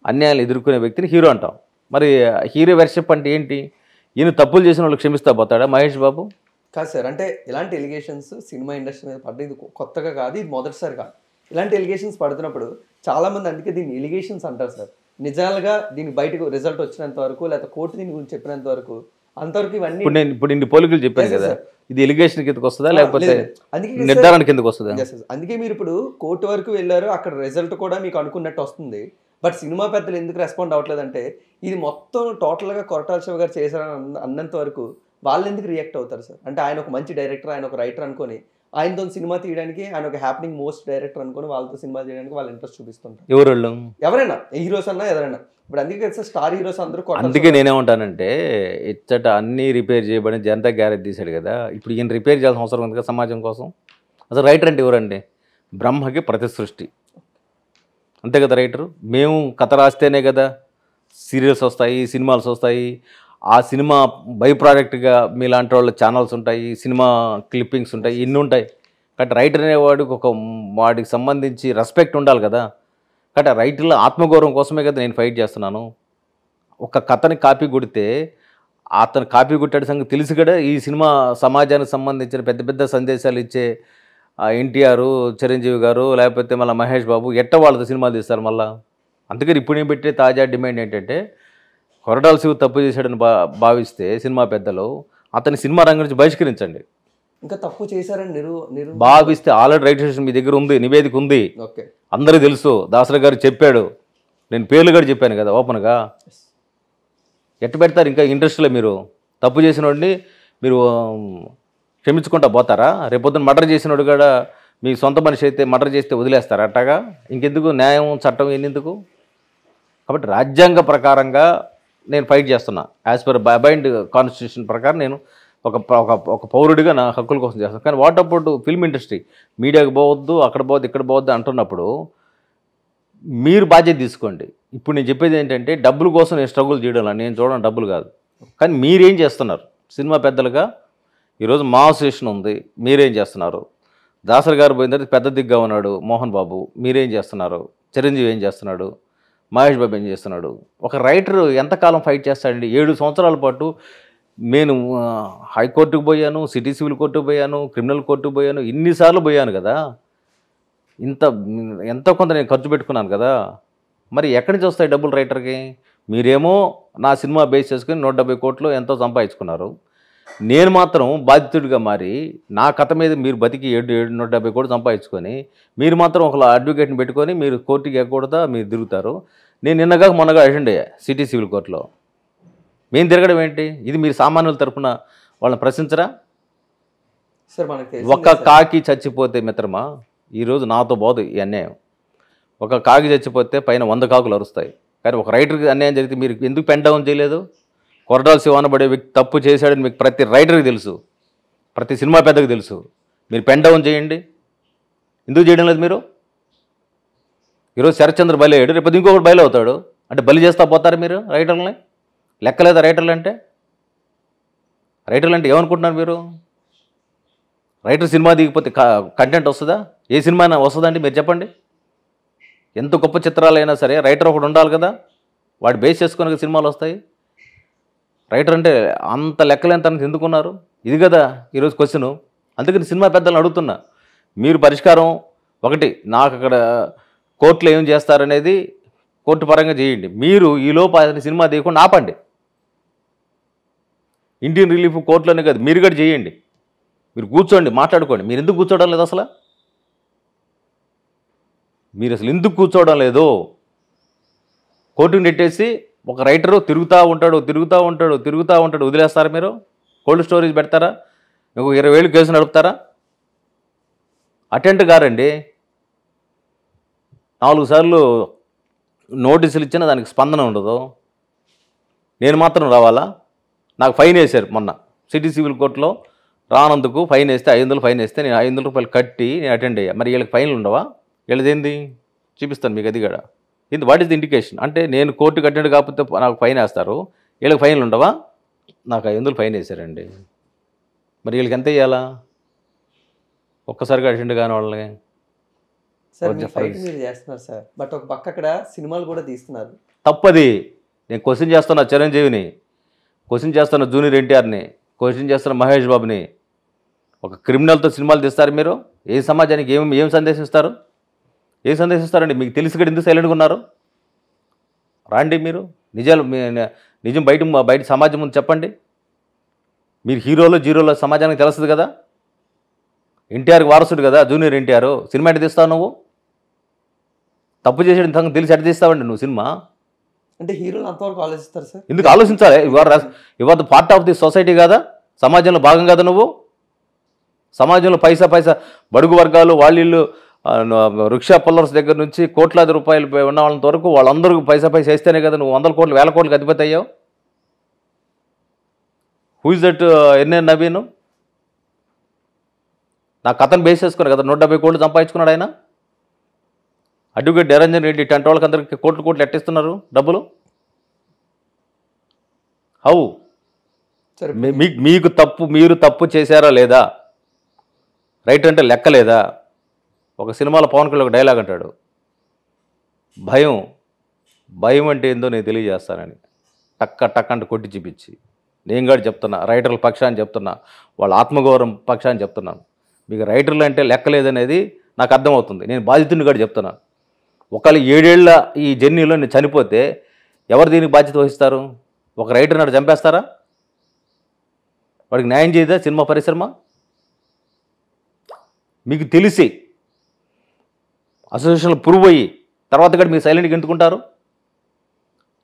అన్యాయాలు ఎదుర్కొనే వ్యక్తిని హీరో అంటాం. మరి హీరో వెర్షిప్ అంటే ఏంటి? ఈయన తప్పులు చేసిన వాళ్ళు క్షమిస్తా పోతాడా మహేష్ బాబు? కాదు సార్, అంటే ఇలాంటి ఎలిగేషన్స్ సినిమా ఇండస్ట్రీ మీద పడ్డది కొత్తగా కాదు, ఇది మొదటిసారి కాదు. ఇలాంటి ఎలిగేషన్స్ పడుతున్నప్పుడు చాలామంది అందుకే దీన్ని ఎలిగేషన్స్ అంటారు సార్. నిజాలుగా దీనికి బయటకు రిజల్ట్ వచ్చినంత వరకు, లేకపోతే కోర్టు దీని గురించి చెప్పినంత వరకు అంతవరకు ఇవన్నీ ఇప్పుడు ఇన్ని పోలికలు చెప్పాను కదా, ఇది ఎలిగేషన్ కిందకు వస్తుందా లేకపోతే నిర్ధారణ కిందకు వస్తుందా? అందుకే మీరు ఇప్పుడు కోర్టు వరకు వెళ్ళారు, అక్కడ రిజల్ట్ కూడా మీకు అనుకున్నట్టు వస్తుంది. బట్ సినిమా పెద్దలు ఎందుకు రెస్పాండ్ అవ్వట్లేదంటే, ఇది మొత్తం టోటల్గా కొరటాల శివ గారు చేశారని అన్నంత వరకు వాళ్ళు ఎందుకు రియాక్ట్ అవుతారు సార్? అంటే ఆయన ఒక మంచి డైరెక్టర్, ఆయన ఒక రైటర్ అనుకొని ఆయనతో సినిమా తీయడానికి, ఆయన ఒక హ్యాపెనింగ్ మోస్ట్ డైరెక్టర్ అనుకొని వాళ్ళతో సినిమా చేయడానికి వాళ్ళు ఇంట్రెస్ట్ చూపిస్తుంటారు. ఎవరైనా హీరోస్ అన్నా ఎవరైనా. ఇప్పుడు అందుకే కదా స్టార్ హీరోస్ అందరూ. అందుకే నేనేమంటానంటే, ఇచ్చట అన్నీ రిపేర్ చేయబడిన జనతా గ్యారేజ్ తీశాడు కదా, ఇప్పుడు ఈయన రిపేర్ చేయాల్సిన అవసరం ఉంది కదా సమాజం కోసం. అసలు రైటర్ అంటే ఎవరండి? బ్రహ్మకి ప్రతి సృష్టి, అంతే కదా రైటరు. మేము కథ రాస్తేనే కదా సీరియల్స్ వస్తాయి, సినిమాలు వస్తాయి. ఆ సినిమా బై ప్రోడక్ట్గా మీలాంటి వాళ్ళ ఛానల్స్ ఉంటాయి, సినిమా క్లిప్పింగ్స్ ఉంటాయి, ఇన్ని ఉంటాయి. కాబట్టి రైటర్ అనేవాడికి వాడికి సంబంధించి రెస్పెక్ట్ ఉండాలి కదా. కాబట్టి రైటర్ల ఆత్మగౌరవం కోసమే కదా నేను ఫైట్ చేస్తున్నాను. ఒక కథని కాపీ కొడితే అతను కాపీ కొట్టాడు సంగతి తెలిసి కూడా ఈ సినిమా సమాజానికి సంబంధించిన పెద్ద పెద్ద సందేశాలు ఇచ్చే ఎన్టీఆర్, చిరంజీవి గారు, లేకపోతే మళ్ళీ మహేష్ బాబు ఎట్ట వాళ్ళతో సినిమాలు తీస్తారు మళ్ళీ. అందుకని ఇప్పుడు నేను పెట్టే తాజా డిమాండ్ ఏంటంటే, కొరటాల శివ తప్పు చేశాడని భావిస్తే సినిమా పెద్దలు అతని సినిమా రంగం నుంచి బహిష్కరించండి. ఇంకా తప్పు చేశారని భావిస్తే ఆల్రెడీ రైట్ మీ దగ్గర ఉంది, నివేదిక ఉంది, అందరికీ తెలుసు. దాసరి గారు చెప్పాడు, నేను పేర్లు కూడా చెప్పాను కదా ఓపెన్గా. ఎట్ట పెడతారు ఇంకా ఇండస్ట్రీలో? మీరు తప్పు చేసిన వాడిని మీరు క్షమించుకుంటా పోతారా? రేపొద్దున మర్డర్ చేసినోడు కూడా మీ సొంత మనిషి అయితే మర్డర్ చేస్తే వదిలేస్తారా? అట్టగా ఇంకెందుకు న్యాయం, చట్టం ఎన్నెందుకు? కాబట్టి రాజ్యాంగ ప్రకారంగా నేను ఫైట్ చేస్తున్నా. యాజ్ పర్ అబైండ్ కాన్స్టిట్యూషన్ ప్రకారం నేను ఒక పౌరుడిగా నా హక్కుల కోసం చేస్తాను. కానీ వాట్ అబౌట్ ఫిల్మ్ ఇండస్ట్రీ? మీడియాకి పోవద్దు, అక్కడ పోవద్దు, ఇక్కడ పోవద్దు అంటున్నప్పుడు మీరు బాధ్యత తీసుకోండి. ఇప్పుడు నేను చెప్పేది ఏంటంటే, డబ్బుల కోసం నేను స్ట్రగుల్ చేయడం, నేను చూడడం డబ్బులు కాదు. కానీ మీరేం చేస్తున్నారు సినిమా పెద్దలుగా? ఈరోజు మా అసోసియేషన్ ఉంది, మీరేం చేస్తున్నారు? దాసరి గారు పోయిన తర్వాత పెద్ద దిగ్గా ఉన్నాడు మోహన్ బాబు, మీరేం చేస్తున్నారు? చిరంజీవి ఏం చేస్తున్నాడు? మహేష్ బాబు ఏం చేస్తున్నాడు? ఒక రైటర్ ఎంతకాలం ఫైట్ చేస్తాడండి? 7 సంవత్సరాల పాటు నేను హైకోర్టుకు పోయాను, సిటీ సివిల్ కోర్టుకు పోయాను, క్రిమినల్ కోర్టుకు పోయాను, ఇన్నిసార్లు పోయాను కదా. ఎంతో కొంత నేను ఖర్చు పెట్టుకున్నాను కదా. మరి ఎక్కడి నుంచి వస్తాయి డబ్బులు రైటర్కి? మీరేమో నా సినిమా బేస్ చేసుకుని 170 కోట్లు ఎంతో సంపాదించుకున్నారు. నేను మాత్రం బాధితుడిగా మారి నా కథ మీద మీరు బతికి 170 కోట్లు సంపాదించుకొని మీరు మాత్రం ఒక అడ్వకేట్ని పెట్టుకొని మీరు కోర్టుకి ఎక్కకూడదా మీరు తిరుగుతారు. నేను నిన్నగా మొన్నగా అటెండ్ అయ్యా సిటీ సివిల్ కోర్టులో. మేము తిరగడం ఏంటి? ఇది మీరు సామాన్యుల తరఫున వాళ్ళని ప్రశ్నించరా? ఒక కాకి చచ్చిపోతే మిత్రమా, ఈరోజు నాతో పోదు ఈ అన్యాయం. ఒక కాకి చచ్చిపోతే పైన 100 కాకులు అరుస్తాయి. కానీ ఒక రైటర్కి అన్యాయం జరిగితే మీరు ఎందుకు పెన్ డౌన్ చేయలేదు? కొరటాల శివ అనబడే వ్యక్తి తప్పు చేశాడని మీకు ప్రతి రైటర్కి తెలుసు, ప్రతి సినిమా పెద్దకి తెలుసు. మీరు పెన్ డౌన్ చేయండి. ఎందుకు చేయడం లేదు మీరు? ఈరోజు శరత్చంద్ర బలి అయ్యాడు, రేపు ఇంకొకటి బలి అవుతాడు. అంటే బలి చేస్తా పోతారు మీరు రైటర్లని? లెక్కలేదా రైటర్లు అంటే? రైటర్లు అంటే ఏమనుకుంటున్నారు మీరు? రైటర్ సినిమా దిగిపోతే కంటెంట్ వస్తుందా? ఏ సినిమా అయినా వస్తుందండి? మీరు చెప్పండి. ఎంత గొప్ప చిత్రాలైనా సరే రైటర్ ఒకడు ఉండాలి కదా, వాడు బేస్ చేసుకుని సినిమాలు వస్తాయి. రైటర్ అంటే అంత లెక్కలేంత ఎందుకున్నారు? ఇది కదా ఈరోజు క్వశ్చను. అందుకని సినిమా పెద్దలను అడుగుతున్నా, మీరు పరిష్కారం ఒకటి, నాకు అక్కడ కోర్టులో ఏం చేస్తారనేది కోర్టు పరంగా చేయండి. మీరు ఈలోపు అతని సినిమా తీయకుండా ఆపండి. ఇండియన్ రిలీఫ్ కోర్టులోనే కాదు, మీరు కూడా చేయండి. మీరు కూర్చోండి, మాట్లాడుకోండి. మీరు ఎందుకు కూర్చోవడం లేదు? అసలు మీరు అసలు ఎందుకు కూర్చోవడం లేదు? కోర్టుని నెట్టేసి ఒక రైటరు తిరుగుతూ ఉంటాడు, వదిలేస్తారా మీరు? కోల్డ్ స్టోరేజ్ పెడతారా? మీకు 20,000 కేసు నడుపుతారా? అటెంట్ గారండి 4 సార్లు నోటీసులు ఇచ్చినా దానికి స్పందన ఉండదు. నేను మాత్రం రావాలా? నాకు ఫైన్ వేశారు మొన్న సిటీ సివిల్ కోర్టులో. రానందుకు ఫైన్ వేస్తే 500 ఫైన్ వేస్తే నేను 500 రూపాయలు కట్టి నేను అటెండ్ అయ్యా. మరి వీళ్ళకి ఫైన్లు ఉండవా? వీళ్ళదేంది చూపిస్తాను మీకు. అది కూడా ఇది వాట్ ఈస్ ది ఇండికేషన్? అంటే నేను కోర్టుకు అటెండ్ కాకపోతే నాకు ఫైన్ వేస్తారు, వీళ్ళకి ఫైన్లు ఉండవా? నాకు 500 ఫైన్ వేశారండి. మరి వీళ్ళకి ఎంత వేయాలా? ఒక్కసారిగా అటెండ్ కాని వాళ్ళని. సార్ మీరు ఫైట్ మీరు చేస్తున్నారు సార్, బట్ ఒక పక్క అక్కడ సినిమాలు కూడా తీస్తున్నారు. తప్పది. నేను క్వశ్చన్ చేస్తున్నా చిరంజీవిని, క్వశ్చన్ చేస్తున్న జూనియర్ ఎన్టీఆర్ని, క్వశ్చన్ చేస్తున్న మహేష్ బాబుని. ఒక క్రిమినల్తో సినిమాలు తీస్తారు మీరు? ఏ సమాజానికి ఏం సందేశిస్తారు? ఏం సందేశిస్తారండి? మీకు తెలిసి కూడా ఎందుకు సైలెంట్గా ఉన్నారు? రాండి మీరు, నిజం బయట సమాజం ముందు చెప్పండి. మీరు హీరోలో జీరోలో సమాజానికి తెలుస్తుంది కదా. ఎన్టీఆర్కి వారసుడు కదా జూనియర్ ఎన్టీఆర్. సినిమా ఎట్లా తీస్తావు నువ్వు? తప్పు చేసేది తెలిసి ఎట్లా తీస్తావండి నువ్వు సినిమా? అంటే హీరోలు అంతవరకు ఆలోచిస్తారు సార్? ఎందుకు ఆలోచించాలి? Your part of the society కదా, సమాజంలో భాగం కదా నువ్వు. సమాజంలో పైసా బడుగు వర్గాలు వాళ్ళు రిక్షా పుల్లర్స్ దగ్గర నుంచి కోట్లాది రూపాయలు ఉన్న వాళ్ళంత వరకు వాళ్ళందరూ పైసా వేస్తేనే కదా నువ్వు 100 కోట్లు 1000 కోట్లకు అధిపతి అయ్యావు. Who is that NN Naveen? నా కథను బేస్ చేసుకున్నారు కదా 170 కోట్లు సంపాదించుకున్నాడు ఆయన. అడ్వకేట్ నిరంజన్ రెడ్డి టెంట్ వాళ్ళకి అందరికి కోట్లు ఎట్టిస్తున్నారు డబ్బులు. హౌ? మీకు మీరు తప్పు చేశారా లేదా? రైట్ అంటే లెక్క లేదా? ఒక సినిమాలో పవన్ కళ్యాణ్ ఒక డైలాగ్ అంటాడు, భయం అంటే ఏందో నేను తెలియజేస్తానని. టక్ అంటే కొట్టి చూపించి నేను కూడా చెప్తున్నా, రైటర్ల పక్షాన్ని చెప్తున్నా, వాళ్ళ ఆత్మగౌరవం పక్షాన్ని చెప్తున్నాను. మీకు రైటర్లు అంటే లెక్క లేదనేది నాకు అర్థమవుతుంది. నేను బాధితుడిని కూడా చెప్తున్నాను. ఒకవేళ 7 ఏళ్ల ఈ జర్నీలో నేను చనిపోతే ఎవరు దీనికి బాధ్యత వహిస్తారు? ఒక రైటర్ నాడు చంపేస్తారా? వాడికి న్యాయం చేయదా సినిమా పరిశ్రమ? మీకు తెలిసి అసోసియేషన్లో ప్రూవ్ అయ్యి తర్వాత కూడా మీరు సైలెంట్గా ఎందుకుంటారు?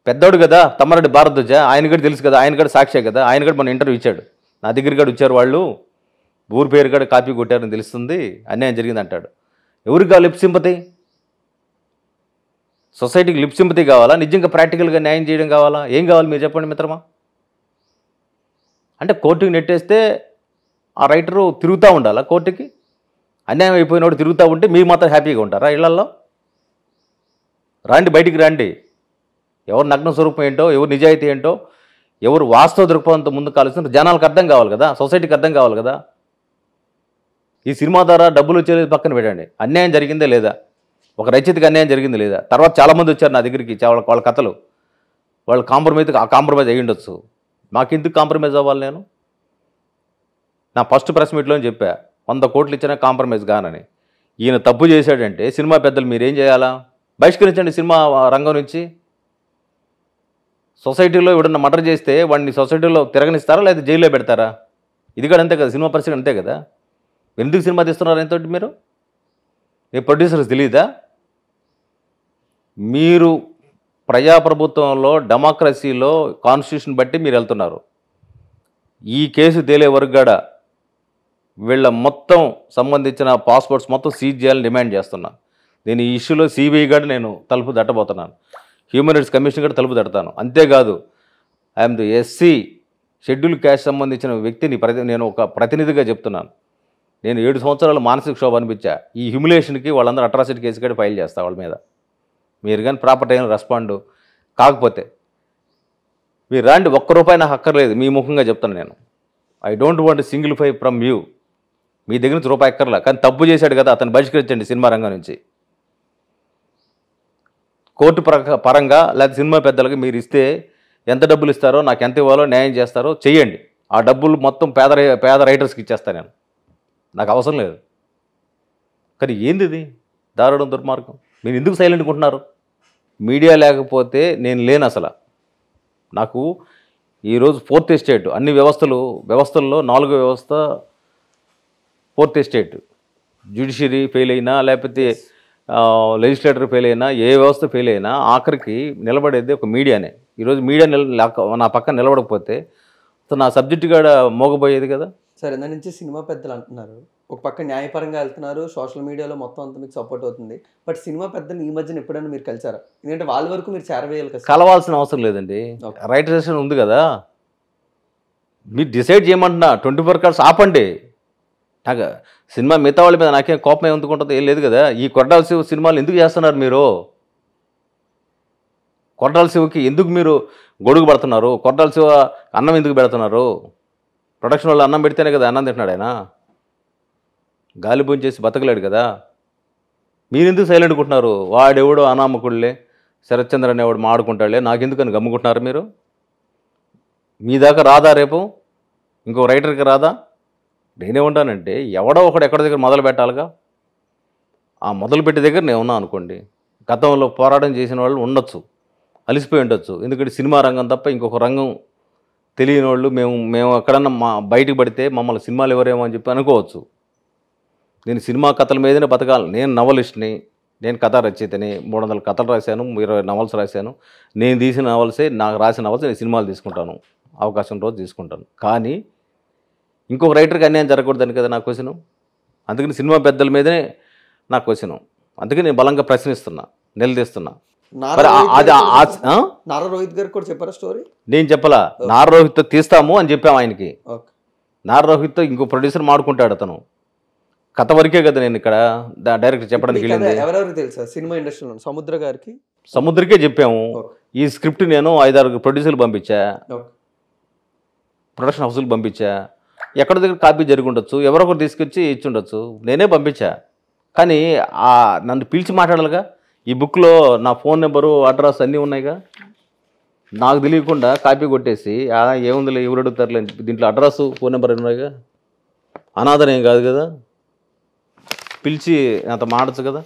పెద్దోడు కదా తమ్మారెడ్డి భారద్వాజ, ఆయన కూడా తెలుసు కదా, ఆయన కూడా సాక్షే కదా, ఆయన కూడా మన ఇంటర్వ్యూ ఇచ్చాడు. నా దగ్గర కూడా వచ్చారు వాళ్ళు, ఊరి పేరు కూడా కాపీ కొట్టారని తెలుస్తుంది, అన్యాయం జరిగింది అంటాడు. ఎవరికి కావాలి లిప్ సింపతి? సొసైటీకి లిప్ సింపతి కావాలా? నిజంగా ప్రాక్టికల్గా న్యాయం చేయడం కావాలా? ఏం కావాలి మీరు చెప్పండి మిత్రమా? అంటే కోర్టుకి నెట్టేస్తే ఆ రైటరు తిరుగుతూ ఉండాలా కోర్టుకి? అన్యాయం అయిపోయినోడు తిరుగుతూ ఉంటే మీరు మాత్రం హ్యాపీగా ఉంటారా ఇళ్లల్లో? రండి, బయటికి రండి. ఎవరు నగ్న స్వరూపం ఏంటో, ఎవరు నిజాయితీ ఏంటో, ఎవరు వాస్తవ దృక్పథంతో ముందుకు ఆలోచిస్తున్నారు జనాలకు అర్థం కావాలి కదా, సొసైటీకి అర్థం కావాలి కదా. ఈ సినిమా ద్వారా డబ్బులు వచ్చేది పక్కన పెట్టండి, అన్యాయం జరిగిందే లేదా, ఒక రచయితకి అన్యాయం జరిగింది లేదా? తర్వాత చాలామంది వచ్చారు నా దగ్గరికి, వాళ్ళ కథలు వాళ్ళు కాంప్రమైజ్ అయ్యి ఉండొచ్చు. మాకెందుకు కాంప్రమైజ్ అవ్వాలి? నేను నా ఫస్ట్ ప్రెస్ మీట్లో చెప్పా, 100 కోట్లు ఇచ్చినా కాంప్రమైజ్ కానని. ఈయన తప్పు చేశాడంటే సినిమా పెద్దలు మీరేం చేయాలా? బహిష్కరించండి సినిమా రంగం నుంచి. సొసైటీలో ఎవడన్నా మర్డర్ చేస్తే వాడిని సొసైటీలో తిరగనిస్తారా లేదా జైల్లో పెడతారా? ఇది కూడా అంతే కదా, సినిమా పరిస్థితి అంతే కదా. ఎందుకు సినిమా తీస్తున్నారు ఎంతో మీరు? ఏ ప్రొడ్యూసర్స్ తెలియదా? మీరు ప్రజాప్రభుత్వంలో డెమోక్రసీలో కాన్స్టిట్యూషన్ బట్టి మీరు వెళ్తున్నారు. ఈ కేసు తేలే వరకు కూడా వీళ్ళ మొత్తం సంబంధించిన పాస్పోర్ట్స్ మొత్తం సీజ్ చేయాలని డిమాండ్ చేస్తున్నా. నేను ఈ ఇష్యూలో సిబిఐ కూడా నేను తలుపు తట్టబోతున్నాను, హ్యూమన్ రైట్స్ కమిషన్ కూడా తలుపు తడతాను. అంతేకాదు I'm the SC schedule caste సంబంధించిన వ్యక్తిని నేను ఒక ప్రతినిధిగా చెప్తున్నాను. నేను 7 సంవత్సరాలు మానసిక క్షోభ అనిపించా. ఈ హ్యూమిలేషన్కి వాళ్ళందరూ అట్రాసిటీ కేసు కూడా ఫైల్ చేస్తా వాళ్ళ మీద. మీరు కానీ ప్రాపర్ టైం రెస్పాండ్ కాకపోతే మీరు రాండి, ₹1 నాకు అక్కర్లేదు, మీ ముఖంగా చెప్తాను నేను. I don't want single pie from you. మీ దగ్గర నుంచి రూపాయి ఎక్కర్లా, కానీ తప్పు చేశాడు కదా, అతను బహిష్కరించండి సినిమా రంగం నుంచి. కోర్టు పరంగా లేకపోతే సినిమా పెద్దలకి మీరు ఇస్తే ఎంత డబ్బులు ఇస్తారో, నాకు ఎంత ఇవ్వాలో న్యాయం చేస్తారో చెయ్యండి. ఆ డబ్బులు మొత్తం పేద రైటర్స్కి ఇచ్చేస్తాను నేను, నాకు అవసరం లేదు. కానీ ఏంది ఇది దారుణం, దుర్మార్గం? మీరు ఎందుకు సైలెంట్గా ఉంటున్నారు? మీడియా లేకపోతే నేను లేను అసలు. నాకు ఈరోజు ఫోర్త్ ఎస్టేట్ అన్ని వ్యవస్థల్లో 4వ వ్యవస్థ ఫోర్త్ ఎస్టేట్. జ్యుడిషియరీ ఫెయిల్ అయినా, లేకపోతే లెజిస్లేటర్ ఫెయిల్ అయినా, ఏ వ్యవస్థ ఫెయిల్ అయినా ఆఖరికి నిలబడేది ఒక మీడియానే. ఈరోజు మీడియా నా పక్కన నిలబడకపోతే నా సబ్జెక్టు కూడా మోగబోయేది కదా. సరే, దాని నుంచి సినిమా పెద్దలు అంటున్నారు, ఒక పక్క న్యాయపరంగా వెళ్తున్నారు, సోషల్ మీడియాలో మొత్తం అంతా మీకు సపోర్ట్ అవుతుంది. బట్ సినిమా పెద్దలు ఈ మధ్యన ఎప్పుడైనా మీరు కలిసారా? ఎందుకంటే వాళ్ళ వరకు మీరు చేరవేయాలి కదా. కలవాల్సిన అవసరం లేదండి, రైటర్సేషన్ ఉంది కదా. మీరు డిసైడ్ చేయమంటున్నా 24 hours ఆపండి. నాకు సినిమా మిగతా వాళ్ళ మీద నాకేం కోపం ఎందుకుంటుందో ఏం లేదు కదా. ఈ కొట్టాల శివ సినిమాలు ఎందుకు చేస్తున్నారు మీరు? కొట్టాల శివకి ఎందుకు మీరు గొడుగు పడుతున్నారు? కొట్టాల శివ అన్నం ఎందుకు పెడుతున్నారు? ప్రొడక్షన్ వాళ్ళు అన్నం పెడితేనే కదా అన్నం తింటున్నాడు ఆయన, గాలి భోజనం చేసి బతకలేడు కదా. మీరు ఎందుకు సైలెంట్ ఉంటున్నారు? వాడెవడో అనామకుళ్ళే, శరత్చంద్ర అనేవాడు మాడుకుంటాడులే, నాకెందుకని గమ్ముకుంటున్నారు మీరు? మీ దాకా రాదా రేపు? ఇంకో రైటర్కి రాదా? నేనేమంటానంటే ఎవడో ఒకడు ఎక్కడి దగ్గర మొదలు పెట్టాలిగా. ఆ మొదలుపెట్టే దగ్గర నేను ఉన్నా అనుకోండి, గతంలో పోరాటం చేసిన వాళ్ళు ఉండొచ్చు, అలిసిపోయి ఉండొచ్చు. ఎందుకంటే సినిమా రంగం తప్ప ఇంకొక రంగం తెలియని వాళ్ళు మేము ఎక్కడన్నా బయటకు పడితే మమ్మల్ని సినిమాలు ఎవరేమో అని చెప్పి అనుకోవచ్చు. నేను సినిమా కథల మీదనే బతకాలి. నేను నవలిస్ట్ని, నేను కథా రచయితని, 300 కథలు రాశాను, 20 నవల్స్ రాశాను. నేను తీసిన నవల్సే, నాకు రాసిన నవల్స్ నేను సినిమాలు తీసుకుంటాను, అవకాశం రోజు తీసుకుంటాను. కానీ ఇంకొక రైటర్కి అన్యాయం జరగకూడదని కదా నా క్వశ్చను. అందుకని సినిమా పెద్దల మీదనే నా క్వశ్చను. అందుకే నేను బలంగా ప్రశ్నిస్తున్నా, నిలదీస్తున్నా. నారా రోహిత్ గారికి కూడా చెప్పారా స్టోరీ? నేను చెప్పలా, నారా రోహిత్తో తీస్తాము అని చెప్పాము ఆయనకి. నారా రోహిత్తో ఇంకో ప్రొడ్యూసర్ మాడుకుంటాడు, అతను కథ వరకే కదా నేను ఇక్కడ డైరెక్ట్ చెప్పడానికి వెళ్ళింది. ఎవరెవరికి తెలుసా సినిమా ఇండస్ట్రీలో? సముద్రకే చెప్పాము. ఈ స్క్రిప్ట్ నేను 5-6 ప్రొడ్యూసర్లు పంపించా, ప్రొడక్షన్ హౌస్లు పంపించా. ఎక్కడ దగ్గర కాపీ జరిగి ఉండొచ్చు, ఎవరొకరు తీసుకొచ్చి ఇచ్చి ఉండొచ్చు, నేనే పంపించా. కానీ నన్ను పిలిచి మాట్లాడాలిగా. ఈ బుక్లో నా ఫోన్ నెంబరు, అడ్రస్ అన్నీ ఉన్నాయిగా. నాకు తెలియకుండా కాపీ కొట్టేసి ఏముందిలే ఎవరు అడుగుతారులే, దీంట్లో అడ్రస్ ఫోన్ నెంబర్ ఉన్నాయిగా, అనాథనేం కాదు కదా. పిలిచి అంత మాడచ్చు కదా.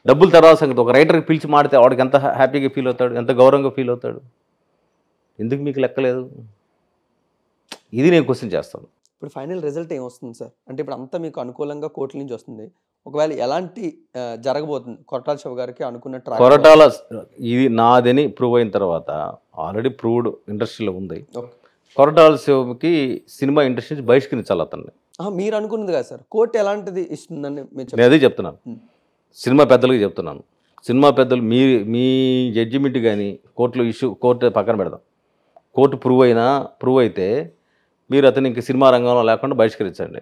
డబ్బులు తర్వాత సంగతి. ఒక రైటర్కి పిలిచి మాడితే వాడికి ఎంత హ్యాపీగా ఫీల్ అవుతాడు, ఎంత గౌరవంగా ఫీల్ అవుతాడు. ఎందుకు మీకు లెక్కలేదు? ఇది నేను క్వశ్చన్ చేస్తాను. ఇప్పుడు ఫైనల్ రిజల్ట్ ఏమొస్తుంది సార్? అంటే ఇప్పుడు అంతా మీకు అనుకూలంగా కోర్టు నుంచి వస్తుంది, ఒకవేళ ఎలాంటి జరగబోతుంది కొరటాల శివ గారికి అనుకున్న కొరటాల ఇది నాదని ప్రూవ్ అయిన తర్వాత, ఆల్రెడీ ప్రూవ్డ్ ఇండస్ట్రీలో ఉంది, కొరటాల శివకి సినిమా ఇండస్ట్రీ నుంచి బహిష్కరించాలి అతన్ని. మీరు అనుకున్నది కదా సార్, కోర్టు ఎలాంటిది ఇస్తుందని నేను అదే చెప్తున్నాను, సినిమా పెద్దలకి చెప్తున్నాను. సినిమా పెద్దలు మీ జడ్జిమెంట్ కానీ కోర్టు పక్కన పెడదాం. కోర్టు ప్రూవ్ అయితే మీరు అతను ఇంక సినిమా రంగంలో లేకుండా బహిష్కరించండి.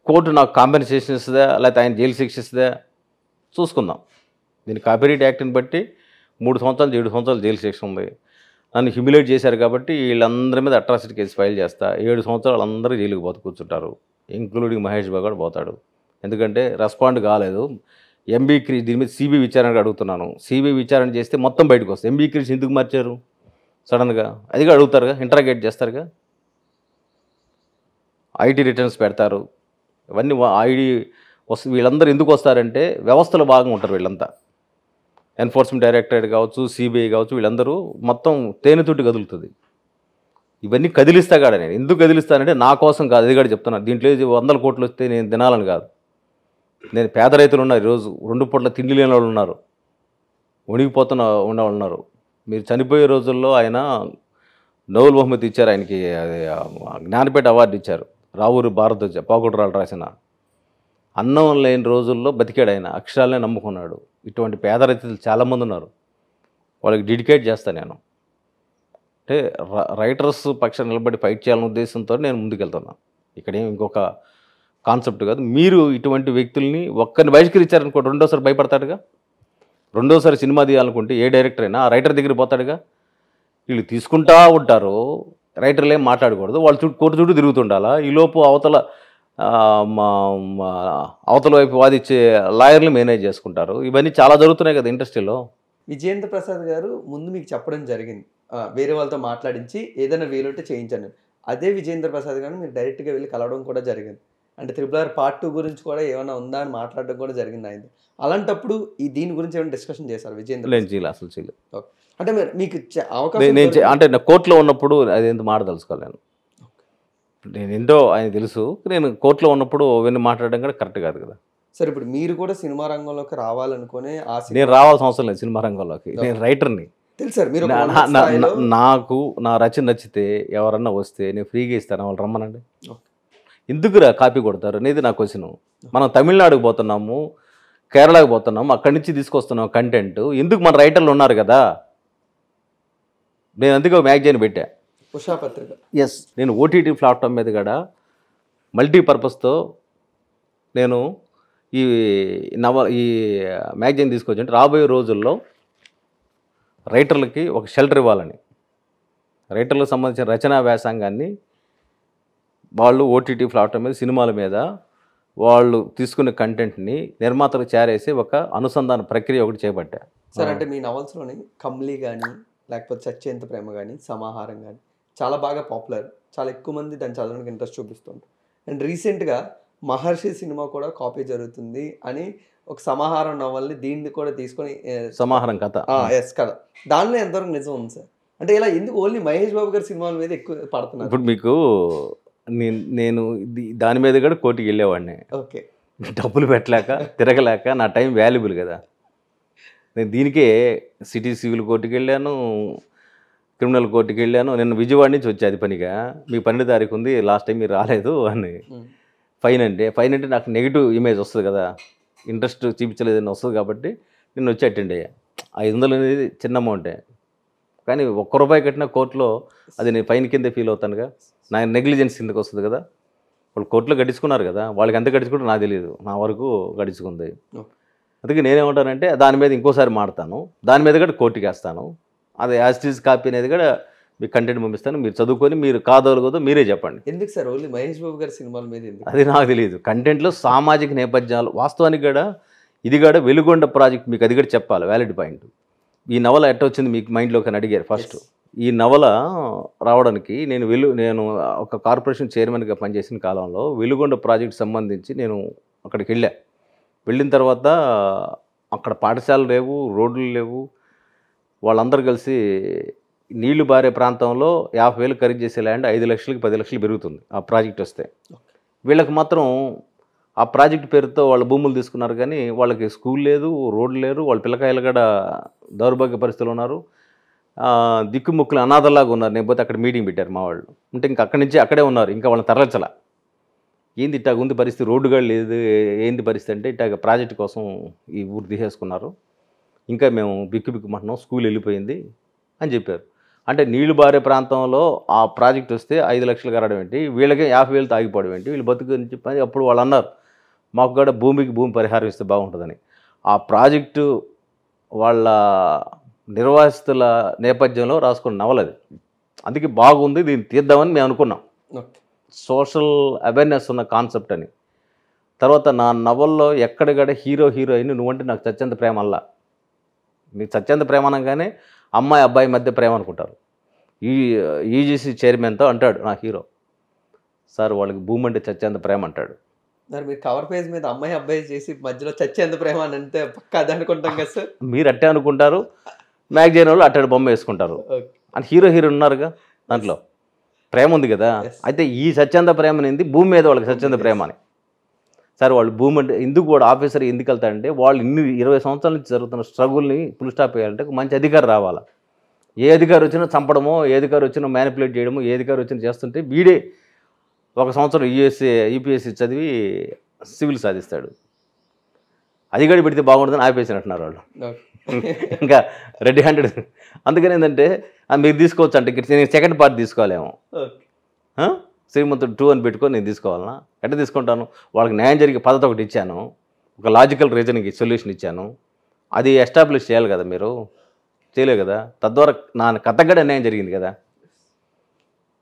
కోర్టు నాకు కాంపెన్సేషన్ ఇస్తుందా, లేకపోతే ఆయన జైలు శిక్ష ఇస్తుందా చూసుకుందాం. దీని కాపీరైట్ యాక్ట్ని బట్టి 3 సంవత్సరాలు 7 సంవత్సరాలు జైలు శిక్ష ఉంది. నన్ను హ్యూమిలేట్ చేశారు కాబట్టి వీళ్ళందరి మీద అట్రాసిటీ కేసు ఫైల్ చేస్తా. 7 సంవత్సరాలు అందరూ జైలుకి కూర్చుంటారు, ఇంక్లూడింగ్ మహేష్ బాబు కూడా పోతాడు. ఎందుకంటే రెస్పాండ్ కాలేదు. ఎంబీ క్రిష్ దీని మీద సిబిఐ విచారణకు అడుగుతున్నాను. సిబిఐ విచారణ చేస్తే మొత్తం బయటకు వస్తుంది. ఎంబీ క్రిష్ ఎందుకు మార్చారు సడన్గా, అదిగా అడుగుతారుగా, ఇంటరాగేట్ చేస్తారుగా. ఐటీ రిటర్న్స్ పెడతారు, ఇవన్నీ వీళ్ళందరూ ఎందుకు వస్తారంటే వ్యవస్థలో భాగంగా ఉంటారు వీళ్ళంతా. ఎన్ఫోర్స్మెంట్ డైరెక్టరేట్ కావచ్చు, సిబిఐ కావచ్చు, వీళ్ళందరూ మొత్తం తేనెతోటి కదులుతుంది. ఇవన్నీ కదిలిస్తా కాడ నేను ఎందుకు కదిలిస్తానంటే నా కోసం కాదు, అది కూడా చెప్తున్నాను. దీంట్లో 100 కోట్లు వస్తే నేను తినాలని కాదు. నేను పేద రైతులు ఉన్నారు, ఈరోజు 2 పూట్ల తిండి లేని వాళ్ళు ఉన్నారు, వణిగిపోతున్న ఉన్నవాళ్ళు ఉన్నారు. మీరు చనిపోయే రోజుల్లో ఆయన నోబెల్ బహుమతి ఇచ్చారు, ఆయనకి జ్ఞానపీఠ అవార్డు ఇచ్చారు. రావూరి భారద్వాజ పాకుట్రాలు రాసిన అన్నం లేని రోజుల్లో బతికాడు ఆయన, అక్షరాలనే నమ్ముకున్నాడు. ఇటువంటి పేద రైతులు చాలామంది ఉన్నారు, వాళ్ళకి డెడికేట్ చేస్తాను నేను. అంటే రైటర్స్ పక్షాన నిలబడి ఫైట్ చేయాలనే ఉద్దేశంతో నేను ముందుకెళ్తున్నాను. ఇక్కడేం ఇంకొక కాన్సెప్ట్ కాదు. మీరు ఇటువంటి వ్యక్తుల్ని ఒక్కరిని బహిష్కరించారనుకో రెండోసారి భయపడతాడుగా. రెండోసారి సినిమా తీయాలనుకుంటే ఏ డైరెక్టర్ అయినా ఆ రైటర్ దగ్గరికి పోతాడుగా. వీళ్ళు తీసుకుంటా ఉంటారు, రైటర్లు ఏం మాట్లాడకూడదు, వాళ్ళు కోర్టు చుట్టూ తిరుగుతుండాలా. ఈలోపు అవతల అవతల వైపు వాదిచ్చే లాయర్లు మేనేజ్ చేసుకుంటారు. ఇవన్నీ చాలా జరుగుతున్నాయి కదా ఇండస్ట్రీలో. విజయేంద్ర ప్రసాద్ గారు ముందు మీకు చెప్పడం జరిగింది, వేరే వాళ్ళతో మాట్లాడించి ఏదైనా వీలుంటే చేయించండి. అదే విజయేంద్ర ప్రసాద్ గారిని మీరు డైరెక్ట్గా వెళ్ళి కలవడం కూడా జరిగింది. అంటే RRR Part 2 గురించి కూడా ఏమైనా ఉందా అని మాట్లాడడం కూడా జరిగింది ఆయన. అలాంటప్పుడు దీని గురించి ఏమైనా డిస్కషన్ చేశారు విజయేంద్ర? నేను చేయలే, అసలు చేయలేదు. ఓకే. అంటే మీకు అవకాశం అంటే నా కోర్టులో ఉన్నప్పుడు అది ఎంత మాట్లాడదలుచుకోలేను. నేను ఏంటో ఆయన తెలుసు, నేను కోర్టులో ఉన్నప్పుడు అవన్నీ మాట్లాడడం కూడా కరెక్ట్ కాదు కదా. సరే, ఇప్పుడు మీరు కూడా సినిమా రంగంలోకి రావాలనుకునే నేను రావాల్సిన అవసరం లేదు సినిమా రంగంలోకి. నేను రైటర్ని. తెలుసు సార్, మీరు నాకు నా రచన నచ్చితే ఎవరన్నా వస్తే నేను ఫ్రీగా ఇస్తాను, వాళ్ళు రమ్మనండి. ఎందుకురా కాపీ కొడతారు అనేది నా క్వశ్చన్. మనం తమిళనాడుకు పోతున్నాము, కేరళకు పోతున్నాము, అక్కడి నుంచి తీసుకొస్తున్నాం కంటెంట్. ఎందుకు మన రైటర్లు ఉన్నారు కదా. నేను అందుకే మ్యాగజైన్ పెట్టా, ఉషా పత్రిక. ఎస్, నేను OTT ప్లాట్ఫామ్ మీద కూడా మల్టీపర్పస్తో నేను ఈ మ్యాగజైన్ తీసుకొచ్చి, అంటే రాబోయే రోజుల్లో రైటర్లకి ఒక షెల్టర్ ఇవ్వాలని, రైటర్లకు సంబంధించిన రచనా వ్యాసంగాన్ని వాళ్ళు OTT ప్లాట్ఫామ్ మీద సినిమాల మీద వాళ్ళు తీసుకునే కంటెంట్ని నిర్మాతలు చేరేసి ఒక అనుసంధాన ప్రక్రియ ఒకటి చేపట్టా. సార్, అంటే మీ నవల్స్లోని కమ్లీ కానీ లేకపోతే చచ్చేంత ప్రేమ కానీ సమాహారం కానీ చాలా బాగా పాపులర్, చాలా ఎక్కువ మంది దాన్ని చదవడానికి ఇంట్రెస్ట్ చూపిస్తుంటారు. అండ్ రీసెంట్గా మహర్షి సినిమా కూడా కాపీ జరుగుతుంది అని ఒక సమాహారం నవల్ని దీన్ని కూడా తీసుకొని, సమాహారం కథ, ఎస్ కథ, దానిలో ఎంతవరకు నిజం ఉంది సార్? అంటే ఇలా ఎందుకు ఓన్లీ మహేష్ బాబు గారి సినిమాల మీద ఎక్కువ పడుతున్నారు? ఇప్పుడు మీకు నేను దాని మీద కూడా కోర్టుకి వెళ్ళేవాడిని. ఓకే, డబ్బులు పెట్టలేక తిరగలేక నా టైం వాల్యుబుల్ కదా. నేను దీనికే సిటీ సివిల్ కోర్టుకి వెళ్ళాను, క్రిమినల్ కోర్టుకి వెళ్ళాను. నేను విజయవాడ నుంచి వచ్చేది పనిగా, మీ 12 తారీఖు ఉంది, లాస్ట్ టైం మీరు రాలేదు అని. ఫైన్ అంటే నాకు నెగిటివ్ ఇమేజ్ వస్తుంది కదా, ఇంట్రెస్ట్ చూపించలేదని వస్తుంది కాబట్టి నేను వచ్చి అటెండ్ అయ్యా. 500 అనేది చిన్న అమౌంటే, కానీ ₹1 కట్టిన కోర్టులో అది నేను ఫైన్ కిందే ఫీల్ అవుతానుగా, నా నెగ్లిజెన్స్ కిందకి వస్తుంది కదా. వాళ్ళు కోర్టులో గడించుకున్నారు కదా, వాళ్ళకి ఎంత గడించుకుంటే నాకు తెలియదు, నా వరకు గడించుకుంది. అందుకే నేనేమంటానంటే దాని మీద ఇంకోసారి మాడతాను, దాని మీద కూడా కోర్టుకి వేస్తాను. అది యాజ్ కాపీ అనేది కూడా మీకు కంటెంట్ పంపిస్తాను, మీరు చదువుకొని మీరు కాదోలుగోదో మీరే చెప్పండి. ఎందుకు సార్ ఓన్లీ మహేష్ బాబు గారి సినిమాల మీద? అది నాకు తెలియదు. కంటెంట్లో సామాజిక నేపథ్యాలు, వాస్తవానికి కూడా ఇది కూడా వెలుగొండ ప్రాజెక్ట్, మీకు అది కూడా చెప్పాలి వ్యాలిడ్ పాయింట్. ఈ నవల ఎట్ట వచ్చింది మీకు మైండ్లోకి అని అడిగారు ఫస్ట్. ఈ నవల రావడానికి నేను ఒక కార్పొరేషన్ చైర్మన్గా పనిచేసిన కాలంలో వెలుగొండ ప్రాజెక్ట్ సంబంధించి నేను అక్కడికి వెళ్ళిన తర్వాత అక్కడ పాఠశాలలు లేవు, రోడ్లు లేవు. వాళ్ళందరూ కలిసి నీళ్లు బారే ప్రాంతంలో 50,000 ఖరీదు చేసే ల్యాండ్ 5 లక్షలకి 10 లక్షలు పెరుగుతుంది ఆ ప్రాజెక్ట్ వస్తే. వీళ్ళకి మాత్రం ఆ ప్రాజెక్ట్ పేరుతో వాళ్ళ భూములు తీసుకున్నారు, కానీ వాళ్ళకి స్కూల్ లేదు, రోడ్లు లేరు, వాళ్ళ పిల్లకాయలు కూడా దౌర్భాగ్య పరిస్థితులు ఉన్నారు, దిక్కుముక్కులు అనాథలాగా ఉన్నారు. నేను పోతే అక్కడ మీటింగ్ పెట్టారు మా వాళ్ళు, అంటే ఇంకా అక్కడి నుంచి అక్కడే ఉన్నారు, ఇంకా వాళ్ళని తరలించాల. ఏంది ఇట్టాగ ఉంది పరిస్థితి, రోడ్డుగా లేదు, ఏంది పరిస్థితి అంటే ఇట్టాగ ప్రాజెక్ట్ కోసం ఈ ఊరు తీసేసుకున్నారు, ఇంకా మేము బిక్కుమంటున్నాం, స్కూల్ వెళ్ళిపోయింది అని చెప్పారు. అంటే నీళ్లు బారే ప్రాంతంలో ఆ ప్రాజెక్ట్ వస్తే 5 లక్షలు కరడం ఏంటి, వీళ్ళకే 50,000 తాగిపోవడం ఏంటి, వీళ్ళు బతుకు చెప్పని అప్పుడు వాళ్ళు అన్నారు, మాకు కూడా భూమి పరిహారం ఇస్తే బాగుంటుందని. ఆ ప్రాజెక్టు వాళ్ళ నిర్వాసితుల నేపథ్యంలో రాసుకున్న నవలది, అందుకే బాగుంది, దీన్ని తీద్దామని మేము అనుకున్నాం. సోషల్ అవేర్నెస్ ఉన్న కాన్సెప్ట్ అని. తర్వాత నా నవల్లో ఎక్కడికడ హీరోయిన్ నువ్వంటే నాకు చచ్చేంత ప్రేమ అల్లా. మీకు చచ్చేంత ప్రేమ అనగానే అమ్మాయి అబ్బాయి మధ్య ప్రేమ అనుకుంటారు. UGC చైర్మన్తో అంటాడు నా హీరో, సార్ వాళ్ళకి భూమి అంటే చచ్చేంత ప్రేమ అంటాడు. మరి మీరు కవర్ పేజ్ మీద అమ్మాయి అబ్బాయి చేసి మధ్యలో చచ్చేంత ప్రేమ అని అంటే పక్క అది అనుకుంటాం కదా సార్. మీరు అట్టే అనుకుంటారు, మ్యాగజైన్ వాళ్ళు అట్టాడు బొమ్మ వేసుకుంటారు. అని హీరో ఉన్నారుగా, దాంట్లో ప్రేమ ఉంది కదా. అయితే ఈ సత్యంత ప్రేమ అనేది భూమి మీద వాళ్ళకి సత్యంత ప్రేమ అని. సార్ వాళ్ళు భూమి అంటే ఎందుకు వాడు ఆఫీసర్ ఎందుకు వెళ్తాడంటే, వాళ్ళు 20 సంవత్సరాల నుంచి జరుగుతున్న స్ట్రగుల్ని ఫుల్ స్టాప్ చేయాలంటే ఒక మంచి అధికారి రావాలా. ఏ అధికారి వచ్చినా చంపడమో, ఏ అధికారి వచ్చినా మ్యానిపులేట్ చేయడమో, ఏ అధికారి వచ్చినా చేస్తుంటే వీడే 1 సంవత్సరం UPSC చదివి సివిల్ సాధిస్తాడు. అధికారి పెడితే బాగుంటుందని ఆపేసినట్టున్నారు వాళ్ళు, ఇంకా రెడీ హ్యాండెడ్. అందుకని ఏంటంటే మీరు తీసుకోవచ్చు అంటే నేను సెకండ్ పార్ట్ తీసుకోవాలేమో, శ్రీమంతుడు 2 అని పెట్టుకొని నేను తీసుకోవాలన్నా ఎట్లా తీసుకుంటాను. వాళ్ళకి న్యాయం జరిగే పద్ధతి ఒకటి ఇచ్చాను, ఒక లాజికల్ రీజన్కి సొల్యూషన్ ఇచ్చాను, అది ఎస్టాబ్లిష్ చేయాలి కదా, మీరు చేయలేదు కదా. తద్వారా నా కథకు కూడా న్యాయం జరిగింది కదా.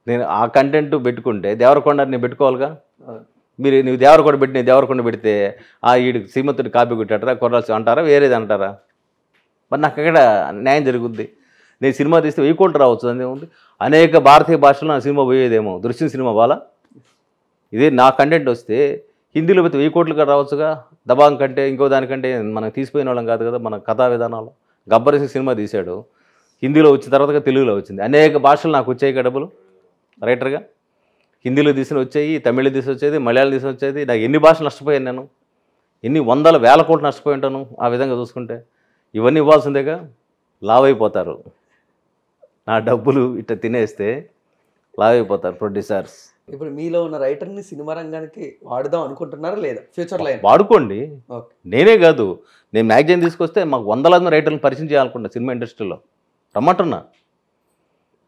నేను ఆ కంటెంట్ పెట్టుకుంటే దేవరకొండ నేను పెట్టుకోవాలిగా. నువ్వు దేవరకొండ పెట్టి నేను దేవరకొండ పెడితే ఈడు శ్రీమంతుడి కాపీ కొట్టారా కొరాల్సి అంటారా వేరేది అంటారా? మరి నాకు ఎక్కడ న్యాయం జరుగుద్ది? నేను సినిమా తీస్తే 1000 కోట్లు రావచ్చు, అదేముంది? అనేక భారతీయ భాషలో నా సినిమా పోయేదేమో. దృశ్యం సినిమా బాలా ఇదే నా కంటెంట్ వస్తే హిందీలో పోతే 1000 కోట్లుగా రావచ్చుగా. దబాంగ్ కంటే ఇంకో దానికంటే మనం తీసిపోయిన వాళ్ళం కాదు కదా. మన కథా విధానాలు గబ్బర్ సింగ్ సినిమా తీశాడు, హిందీలో వచ్చిన తర్వాత తెలుగులో వచ్చింది. అనేక భాషలు నాకు వచ్చాయి డబ్బులు రైటర్గా. హిందీలో తీసిన వచ్చాయి, తమిళ తీసి వచ్చేది, మలయాళం తీసి వచ్చేది. నాకు ఎన్ని భాషలు నష్టపోయాను నేను, ఎన్ని వందల వేల కోట్లు నష్టపోయి ఉంటాను ఆ విధంగా చూసుకుంటే. ఇవన్నీ ఇవ్వాల్సిందేగా. లావ్ అయిపోతారు, నా డబ్బులు ఇట్లా తినేస్తే లావ్ అయిపోతారు ప్రొడ్యూసర్స్. ఇప్పుడు మీలో ఉన్న రైటర్ని సినిమా రంగానికి వాడుదాం అనుకుంటున్నారా లేదా ఫ్యూచర్లో? వాడుకోండి. నేనే కాదు, నేను మ్యాగజైన్ తీసుకొస్తే మాకు వందలాది మంది రైటర్లను పరిచయం చేయాలనుకుంటా సినిమా ఇండస్ట్రీలో. రమ్మంటున్నా.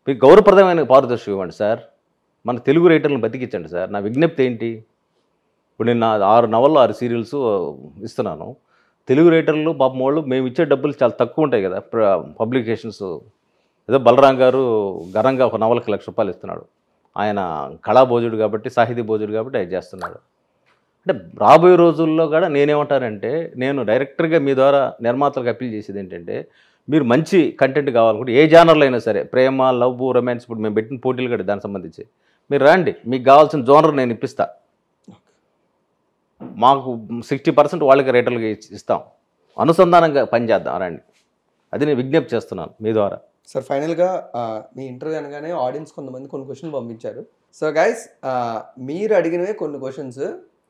మీకు గౌరవప్రదమైన పారదర్శకం ఇవ్వండి సార్, మన తెలుగు రైటర్లను బతికించండి సార్. నా విజ్ఞప్తి ఏంటి? ఇప్పుడు నేను 6 నవళ్ళు 6 సీరియల్స్ ఇస్తున్నాను. తెలుగు రైటర్లు పాపం వాళ్ళు మేము ఇచ్చే డబ్బులు చాలా తక్కువ ఉంటాయి కదా పబ్లికేషన్స్. ఏదో బలరాం గారు ఘనంగా ఒక నవలకి ₹1,00,000 ఇస్తున్నాడు. ఆయన కళాభోజుడు కాబట్టి, సాహితీ భోజుడు కాబట్టి ఆయన చేస్తున్నాడు. అంటే రాబోయే రోజుల్లో కూడా నేనేమంటానంటే, నేను డైరెక్టర్గా మీ ద్వారా నిర్మాతలకు అప్పీల్ చేసేది ఏంటంటే, మీరు మంచి కంటెంట్ కావాలనుకుంటే ఏ జానర్లో అయినా సరే, ప్రేమ, లవ్, రొమాన్స్, ఇప్పుడు మేము పెట్టిన పోటీలు కూడా దానికి సంబంధించి మీరు రండి, మీకు కావాల్సిన జోనర్ నేను ఇప్పిస్తా. మాకు 60% వాళ్ళకి రైటర్లుగా ఇస్తాం, అనుసంధానంగా పనిచేద్దాం రండి. అది నేను విజ్ఞప్తి చేస్తున్నాను మీ ద్వారా. సార్ ఫైనల్గా మీ ఇంటర్వ్యూ అనగానే ఆడియన్స్ కొంతమంది కొన్ని క్వశ్చన్లు పంపించారు. సో గైస్, మీరు అడిగినవే కొన్ని క్వశ్చన్స్.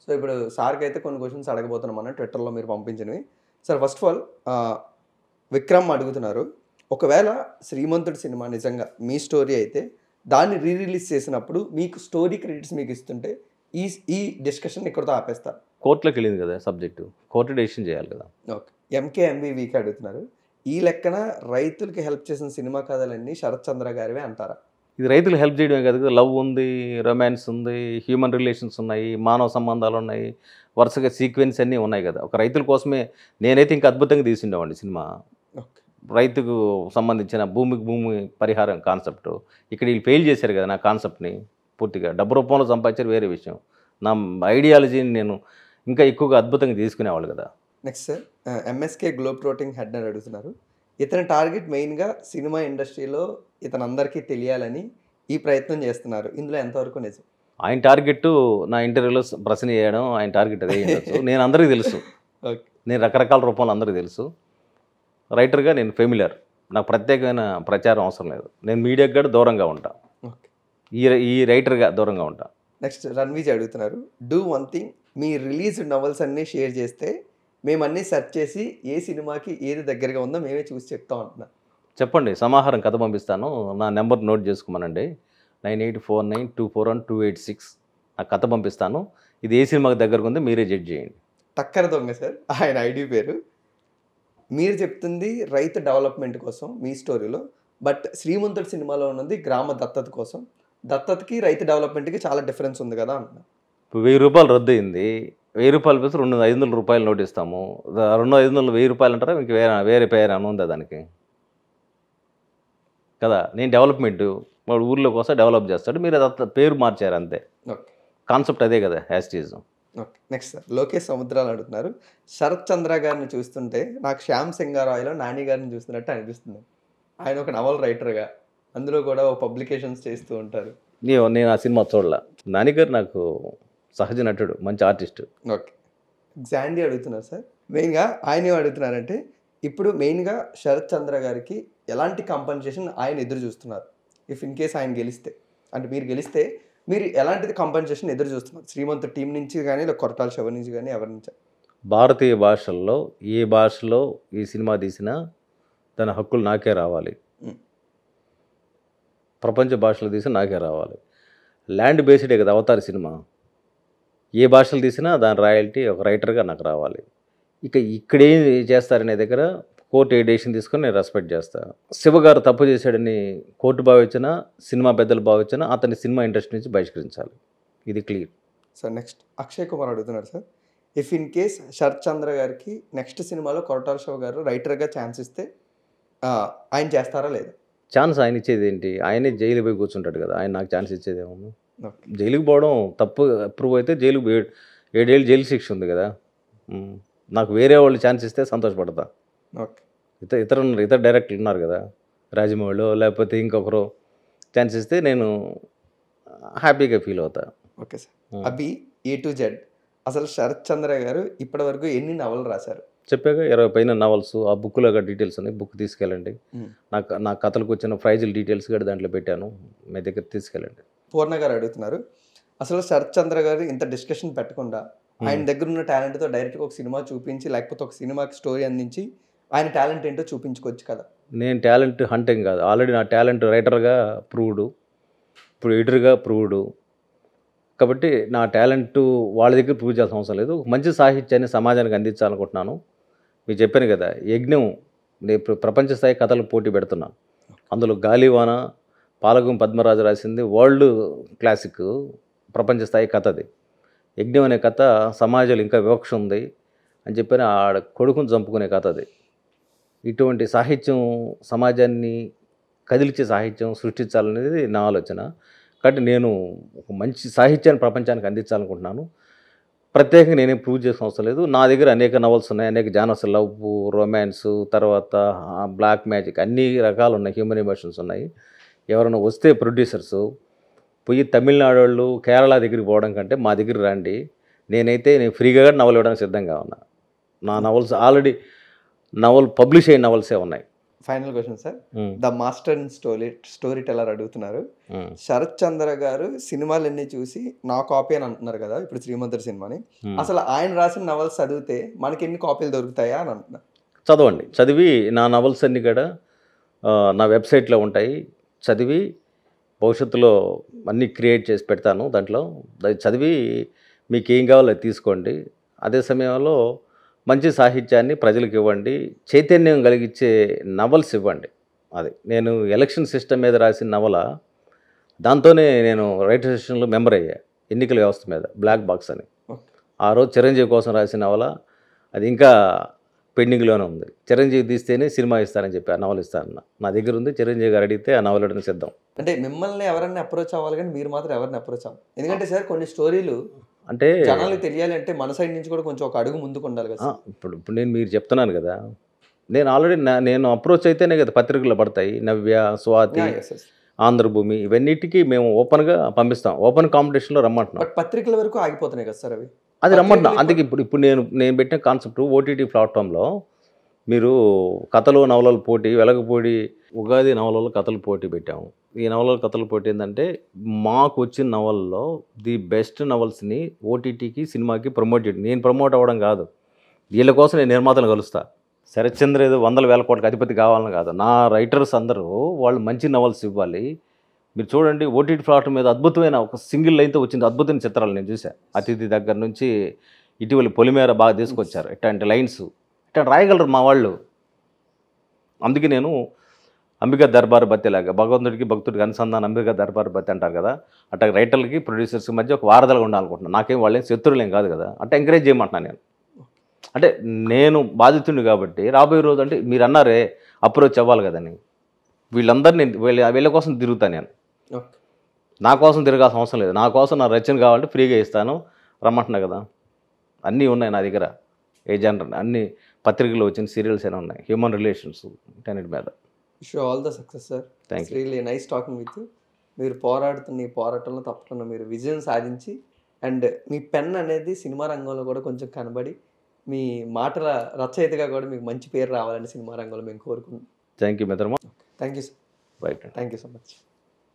సో ఇప్పుడు సార్కి అయితే కొన్ని క్వశ్చన్స్ అడగబోతున్నాం అన్న ట్విట్టర్లో మీరు పంపించినవి. Sir first of all Vikram అడుగుతున్నారు, ఒకవేళ శ్రీమంతుడి సినిమా నిజంగా మీ స్టోరీ అయితే దాన్ని రిలీజ్ చేసినప్పుడు మీకు స్టోరీ క్రెడిట్స్ మీకు ఇస్తుంటే ఈ డిస్కషన్ ఇక్కడితో ఆపేస్తారు. కోర్టులోకి వెళ్ళింది కదా సబ్జెక్టు, కోర్టు డెసిషన్ చేయాలి కదా. ఓకే. MKMVకి అడుగుతున్నారు, ఈ లెక్కన రైతులకి హెల్ప్ చేసిన సినిమా కథలన్నీ శరత్ చంద్ర గారివే అంటారా? ఇది రైతులు హెల్ప్ చేయడమే కాదు కదా, లవ్ ఉంది, రొమాన్స్ ఉంది, హ్యూమన్ రిలేషన్స్ ఉన్నాయి, మానవ సంబంధాలు ఉన్నాయి, వరుసగా సీక్వెన్స్ అన్నీ ఉన్నాయి కదా. ఒక రైతుల కోసమే నేనైతే ఇంకా అద్భుతంగా తీసిండేవాడిని సినిమా. రైతుకు సంబంధించిన భూమి పరిహారం కాన్సెప్ట్ ఇక్కడ వీళ్ళు ఫెయిల్ చేశారు కదా. నా కాన్సెప్ట్ని పూర్తిగా డబ్బు రూపంలో సంపాదించారు వేరే విషయం, నా ఐడియాలజీని నేను ఇంకా ఎక్కువగా అద్భుతంగా తీసుకునేవాళ్ళు కదా. Next sir, MSK globe ట్రోటింగ్ head అని అడుగుతున్నారు, ఇతని టార్గెట్ మెయిన్గా సినిమా ఇండస్ట్రీలో ఇతను అందరికీ తెలియాలని ఈ ప్రయత్నం చేస్తున్నారు, ఇందులో ఎంతవరకు నిజం? ఆయన టార్గెట్ నా ఇంటర్వ్యూలో ప్రశ్న చేయడం ఆయన టార్గెట్ అదే ఉండొచ్చు. నేను అందరికీ తెలుసు, నేను రకరకాల రూపంలో అందరికీ తెలుసు. రైటర్గా నేను ఫెమిలియర్, నాకు ప్రత్యేకమైన ప్రచారం అవసరం లేదు. నేను మీడియాకి కూడా దూరంగా ఉంటా, ఈ రైటర్గా దూరంగా ఉంటా. నెక్స్ట్ రణ్వీజ్ అడుగుతున్నారు, do one thing, me release novels అన్నీ షేర్ చేస్తే మేము అన్నీ సెర్చ్ చేసి ఏ సినిమాకి ఏది దగ్గరగా ఉందో మేమే చూసి చెప్తాం అంటున్నా. చెప్పండి, సమాహారం కథ పంపిస్తాను, నా నెంబర్ నోట్ చేసుకోమనండి, 9849241286. ఆ కథ పంపిస్తాను, ఇది ఏ సినిమాకి దగ్గరకు ఉందో మీరే జడ్జ్ చేయండి. టక్కర దొంగ సార్ ఆయన ఐడి పేరు. మీరు చెప్తుంది రైతు డెవలప్మెంట్ కోసం మీ స్టోరీలో, బట్ శ్రీమంతుడి సినిమాలో ఉన్నది గ్రామ దత్తత కోసం. దత్తతకి రైతు డెవలప్మెంట్కి చాలా డిఫరెన్స్ ఉంది కదా అంటున్నా. ఇప్పుడు ₹1000 రద్దు అయింది, ₹1000 పెడితే ₹500 నోట్ ఇస్తాము. 500 ₹1000 అంటారా, ఇంక వేరే పేరు అని ఉందా దానికి కదా. నేను డెవలప్మెంట్, వాడు ఊర్లో కోసం డెవలప్ చేస్తాడు, మీరు అది పేరు మార్చారు అంతే. ఓకే, కాన్సెప్ట్ అదే కదా, హ్యాస్టీజ్. ఓకే. నెక్స్ట్ సార్, లోకేష్ సముద్రాలు అడుగుతున్నారు, శరత్ చంద్ర గారిని చూస్తుంటే నాకు శ్యామ్ సింగారాయ్లో నాని గారిని చూస్తున్నట్టు అనిపిస్తుంది. ఆయన ఒక నవల్ రైటర్గా, అందులో కూడా ఒక పబ్లికేషన్స్ చేస్తూ ఉంటారు. నేను ఆ సినిమా చూడలే. నాని గారు నాకు సహజ నటుడు, మంచి ఆర్టిస్ట్. ఓకే. గ్జాండీ అడుగుతున్నారు సార్, మెయిన్గా ఆయన ఏం అడుగుతున్నారంటే, ఇప్పుడు మెయిన్గా శరత్ చంద్ర గారికి ఎలాంటి కంపెన్సేషన్ ఆయన ఎదురు చూస్తున్నారు? ఇఫ్ ఇన్ కేస్ ఆయన గెలిస్తే, అంటే మీరు గెలిస్తే మీరు ఎలాంటిది కంపెన్సేషన్ ఎదురు చూస్తున్నారు? శ్రీమంత్ టీం నుంచి కానీ, లేదా కొరటాల శివ నుంచి కానీ, ఎవరి నుంచి? భారతీయ భాషల్లో ఏ భాషలో ఈ సినిమా తీసినా తన హక్కులు నాకే రావాలి, ప్రపంచ భాషలో తీసినా నాకే రావాలి. ల్యాండ్ బేస్డే కదా అవతార్ సినిమా, ఏ భాషలు తీసినా దాని రాయల్టీ ఒక రైటర్గా నాకు రావాలి. ఇక ఇక్కడేం చేస్తారనే దగ్గర కోర్టు ఏ డెసిషన్ తీసుకొని నేను రెస్పెక్ట్ చేస్తాను. శివ గారు తప్పు చేశాడని కోర్టు భావించినా, సినిమా పెద్దలు భావించినా అతని సినిమా ఇండస్ట్రీ నుంచి బహిష్కరించాలి, ఇది clear. Sir next Akshay Kumar అడుగుతున్నారు sir, if in case Sarath Chandra గారికి నెక్స్ట్ సినిమాలో కొరటాల శివ గారు రైటర్గా ఛాన్స్ ఇస్తే ఆయన చేస్తారా లేదా? ఛాన్స్ ఆయన ఇచ్చేది ఏంటి? ఆయనే జైలు పోయి కూర్చుంటాడు కదా, ఆయన నాకు ఛాన్స్ ఇచ్చేదేమో. ఓకే. జైలుకి పోవడం తప్పు అప్రూవ్ అయితే జైలుకి 7 ఏళ్ళు జైలు శిక్ష ఉంది కదా. నాకు వేరే వాళ్ళు ఛాన్స్ ఇస్తే సంతోషపడతా. ఓకే. ఇతర డైరెక్టర్లు ఉన్నారు కదా, రాజమౌళి లేకపోతే ఇంకొకరు ఛాన్స్ ఇస్తే నేను హ్యాపీగా ఫీల్ అవుతా. Okay sir. Abhi A to Z అసలు శరత్ చంద్ర గారు ఇప్పటి వరకు ఎన్ని నవలు రాశారు? చెప్పాక 20 పైన నవల్స్, ఆ బుక్లో డీటెయిల్స్ ఉన్నాయి, బుక్ తీసుకెళ్ళండి. నా కథలకు వచ్చిన ప్రైజుల డీటెయిల్స్ కూడా దాంట్లో పెట్టాను, మీ దగ్గర తీసుకెళ్ళండి. పూర్ణ గారు అడుగుతున్నారు, అసలు శరత్ చంద్ర గారు ఇంత డిస్కషన్ పెట్టకుండా ఆయన దగ్గర ఉన్న టాలెంట్తో డైరెక్ట్గా ఒక సినిమా చూపించి లేకపోతే ఒక సినిమాకి స్టోరీ అందించి ఆయన టాలెంట్ ఏంటో చూపించుకోవచ్చు కదా. నేను టాలెంట్ హంటింగ్ కాదు, ఆల్రెడీ నా టాలెంట్ రైటర్గా ప్రూవ్డ్, ఇప్పుడు ఎడిటర్గా ప్రూవ్డ్. కాబట్టి నా టాలెంట్ వాళ్ళ దగ్గర ప్రూవ్ చేయాల్సిన అవసరం లేదు. మంచి సాహిత్యాన్ని సమాజానికి అందించాలనుకుంటున్నాను. మీకు చెప్పాను కదా, యజ్ఞం నేను ప్రపంచ స్థాయి కథలు పోటీ పెడుతున్నాను. అందులో గాలివాన పాలగం పద్మరాజు రాసింది వరల్డ్ క్లాసిక్, ప్రపంచ స్థాయి కథ అది. యజ్ఞం అనే కథ సమాజంలో ఇంకా వివక్ష ఉంది అని చెప్పిన ఆడ కొడుకుని చంపుకునే కథ అది. ఇటువంటి సాహిత్యం, సమాజాన్ని కదిలించే సాహిత్యం సృష్టించాలనేది నా ఆలోచన. కాబట్టి నేను ఒక మంచి సాహిత్యాన్ని ప్రపంచానికి అందించాలనుకుంటున్నాను. ప్రత్యేకంగా నేనేం ప్రూవ్ చేసిన అవసరం లేదు. నా దగ్గర అనేక నవల్స్ ఉన్నాయి, అనేక జానర్స్, లవ్, రొమాన్స్, తర్వాత బ్లాక్ మ్యాజిక్, అన్ని రకాలు ఉన్నాయి, హ్యూమన్ ఎమోషన్స్ ఉన్నాయి. ఎవరైనా వస్తే ప్రొడ్యూసర్స్ పోయి తమిళనాడు వాళ్ళు కేరళ దగ్గరికి పోవడం కంటే మా దగ్గర రండి. నేను ఫ్రీగా నవలు ఇవ్వడానికి సిద్ధంగా ఉన్నా. నా నవల్స్ ఆల్రెడీ పబ్లిష్ అయిన నవల్సే ఉన్నాయి. Final question sir, the master in story teller అడుగుతున్నారు, శరత్ చంద్ర గారు సినిమాలన్నీ చూసి నా కాపీ అని అంటున్నారు కదా ఇప్పుడు శ్రీమంతుడు సినిమాని, అసలు ఆయన రాసిన నవల్స్ చదివితే మనకి ఎన్ని కాపీలు దొరుకుతాయా అని అంటున్నారు. చదవండి, చదివి నా నవల్స్ అన్నీ కూడా నా వెబ్సైట్లో ఉంటాయి, చదివి భవిష్యత్తులో అన్నీ క్రియేట్ చేసి పెడతాను. దాంట్లో చదివి మీకు ఏం కావాలో అది తీసుకోండి. అదే సమయంలో మంచి సాహిత్యాన్ని ప్రజలకు ఇవ్వండి, చైతన్యం కలిగించే నవల్స్ ఇవ్వండి. అది నేను ఎలక్షన్ సిస్టమ్ మీద రాసిన నవల, దాంతోనే నేను రైటర్ సెషన్లో మెంబర్ అయ్యా, ఎన్నికల వ్యవస్థ మీద, బ్లాక్ బాక్స్ అని. ఆ రోజు చిరంజీవి కోసం రాసిన నవల, అది ఇంకా పెండింగ్లోనే ఉంది. చిరంజీవి తీస్తేనే సినిమా ఇస్తానని చెప్పి ఆ నవల ఇస్తానన్న, నా దగ్గర ఉంది. చిరంజీవి గారు అడిగితే ఆ నవల ఇవ్వడానికి సిద్ధం. అంటే మిమ్మల్ని ఎవరైనా అప్రోచ్ అవ్వాలి కానీ మీరు మాత్రం ఎవరిని అప్రోచ్ అవ్వాలి, ఎందుకంటే సార్ కొన్ని స్టోరీలు అంటే జనాలకు తెలియాలి అంటే మన సైడ్ నుంచి కూడా కొంచెం ఒక అడుగు ముందుకు ఉండాలి కదా. ఇప్పుడు మీరు చెప్తున్నాను కదా, నేను ఆల్రెడీ నేను అప్రోచ్ అయితేనే కదా పత్రికల్లో పడతాయి. నవ్య, స్వాతి, ఆంధ్రభూమి, ఇవన్నిటికీ మేము ఓపెన్గా పంపిస్తాం. ఓపెన్ కాంపిటీషన్లో రమ్మంటున్నాం. బట్ పత్రికల వరకు ఆగిపోతున్నాయి కదా సార్ అవి. అది రమ్మంటున్నాం. అందుకే ఇప్పుడు నేను పెట్టిన కాన్సెప్ట్ ఓటీటీ ప్లాట్ఫామ్లో మీరు కథలు నవలలు పోటీ, వెలగపూడి ఉగాది నవలలు కథలు పోటీ పెట్టాము. ఈ నవలల కథల పోటీ ఏంటంటే మాకు వచ్చిన నవల్లో ది బెస్ట్ నవల్స్ని ఓటీటీకి, సినిమాకి ప్రమోట్ చేయడం. నేను ప్రమోట్ అవ్వడం కాదు, వీళ్ళ కోసం నేను నిర్మాతలు కలుస్తా. శరత్ చంద్ర ఏదో 100,000 కోట్లకి అధిపతి కావాలని కాదు, నా రైటర్స్ అందరూ వాళ్ళు మంచి నవల్స్ ఇవ్వాలి. మీరు చూడండి, ఓటీటీ ప్లాట్ఫామ్ మీద అద్భుతమైన ఒక సింగిల్ లైన్తో వచ్చింది అద్భుతమైన చిత్రాలు నేను చూసాను. అతిథి దగ్గర నుంచి ఇటీవల పొలిమేర బాగా తీసుకొచ్చారు. ఇట్లాంటి లైన్స్ ఇట్లా రాయగలరు మా వాళ్ళు. అందుకే నేను అంబికా దర్బార్ బత్తేలాగా, భగవంతుడికి భక్తుడికి అనుసంధానం అంబికా దర్బార్ బత్తి అంటారు కదా, అట్లా రైటర్లకి ప్రొడ్యూసర్స్కి మధ్య ఒక వారధలుగా ఉండాలనుకుంటున్నాను. నాకేం వాళ్ళేం శత్రువులేం కాదు కదా, అంటే ఎంకరేజ్ చేయమంటున్నాను నేను. అంటే నేను బాధితుడిని కాబట్టి రాబోయే రోజు అంటే మీరు అన్నారే అప్రోచ్ అవ్వాలి కదని, వీళ్ళందరినీ వీళ్ళ కోసం తిరుగుతాను నేను. నా కోసం తిరగాల్సిన అవసరం లేదు. నా కోసం నా రచన కావాలంటే ఫ్రీగా ఇస్తాను, రమ్మంటున్నా కదా. అన్నీ ఉన్నాయి నా దగ్గర, ఏ జనరల్ అన్ని పత్రికలు వచ్చిన సీరియల్స్ అయినా ఉన్నాయి, హ్యూమన్ రిలేషన్స్ వీటన్నిటి మీద. Wish you all the success sir. It's really nice talking with you. మీరు పోరాడుతున్న ఈ పోరాటంలో తప్పకుండా మీరు విజయం సాధించి, అండ్ మీ పెన్ అనేది సినిమా రంగంలో కూడా కొంచెం కనబడి, మీ మాటల రచయితగా కూడా మీకు మంచి పేరు రావాలని సినిమా రంగంలో మేము కోరుకుంటున్నాం. థ్యాంక్ యూ మిత్రమా. Thank you sir. Right, thank you so much.